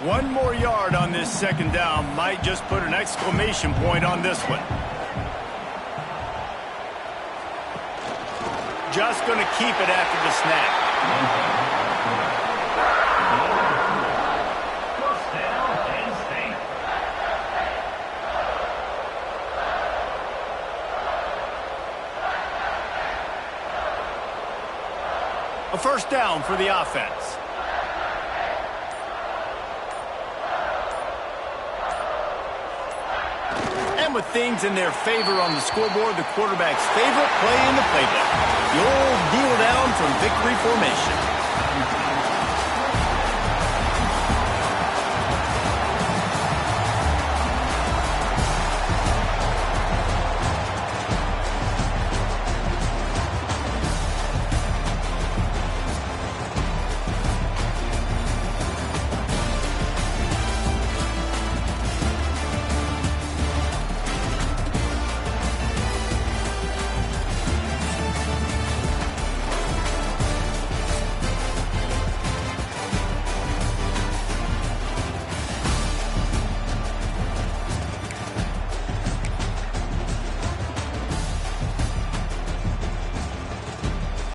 Speaker 1: One more yard on this 2nd down might just put an exclamation point on this one. Just going to keep it after the snap.
Speaker 6: First down, Penn State.
Speaker 1: A first down for the offense. With things in their favor on the scoreboard, the quarterback's favorite play in the playbook. The old kneel down from victory formation.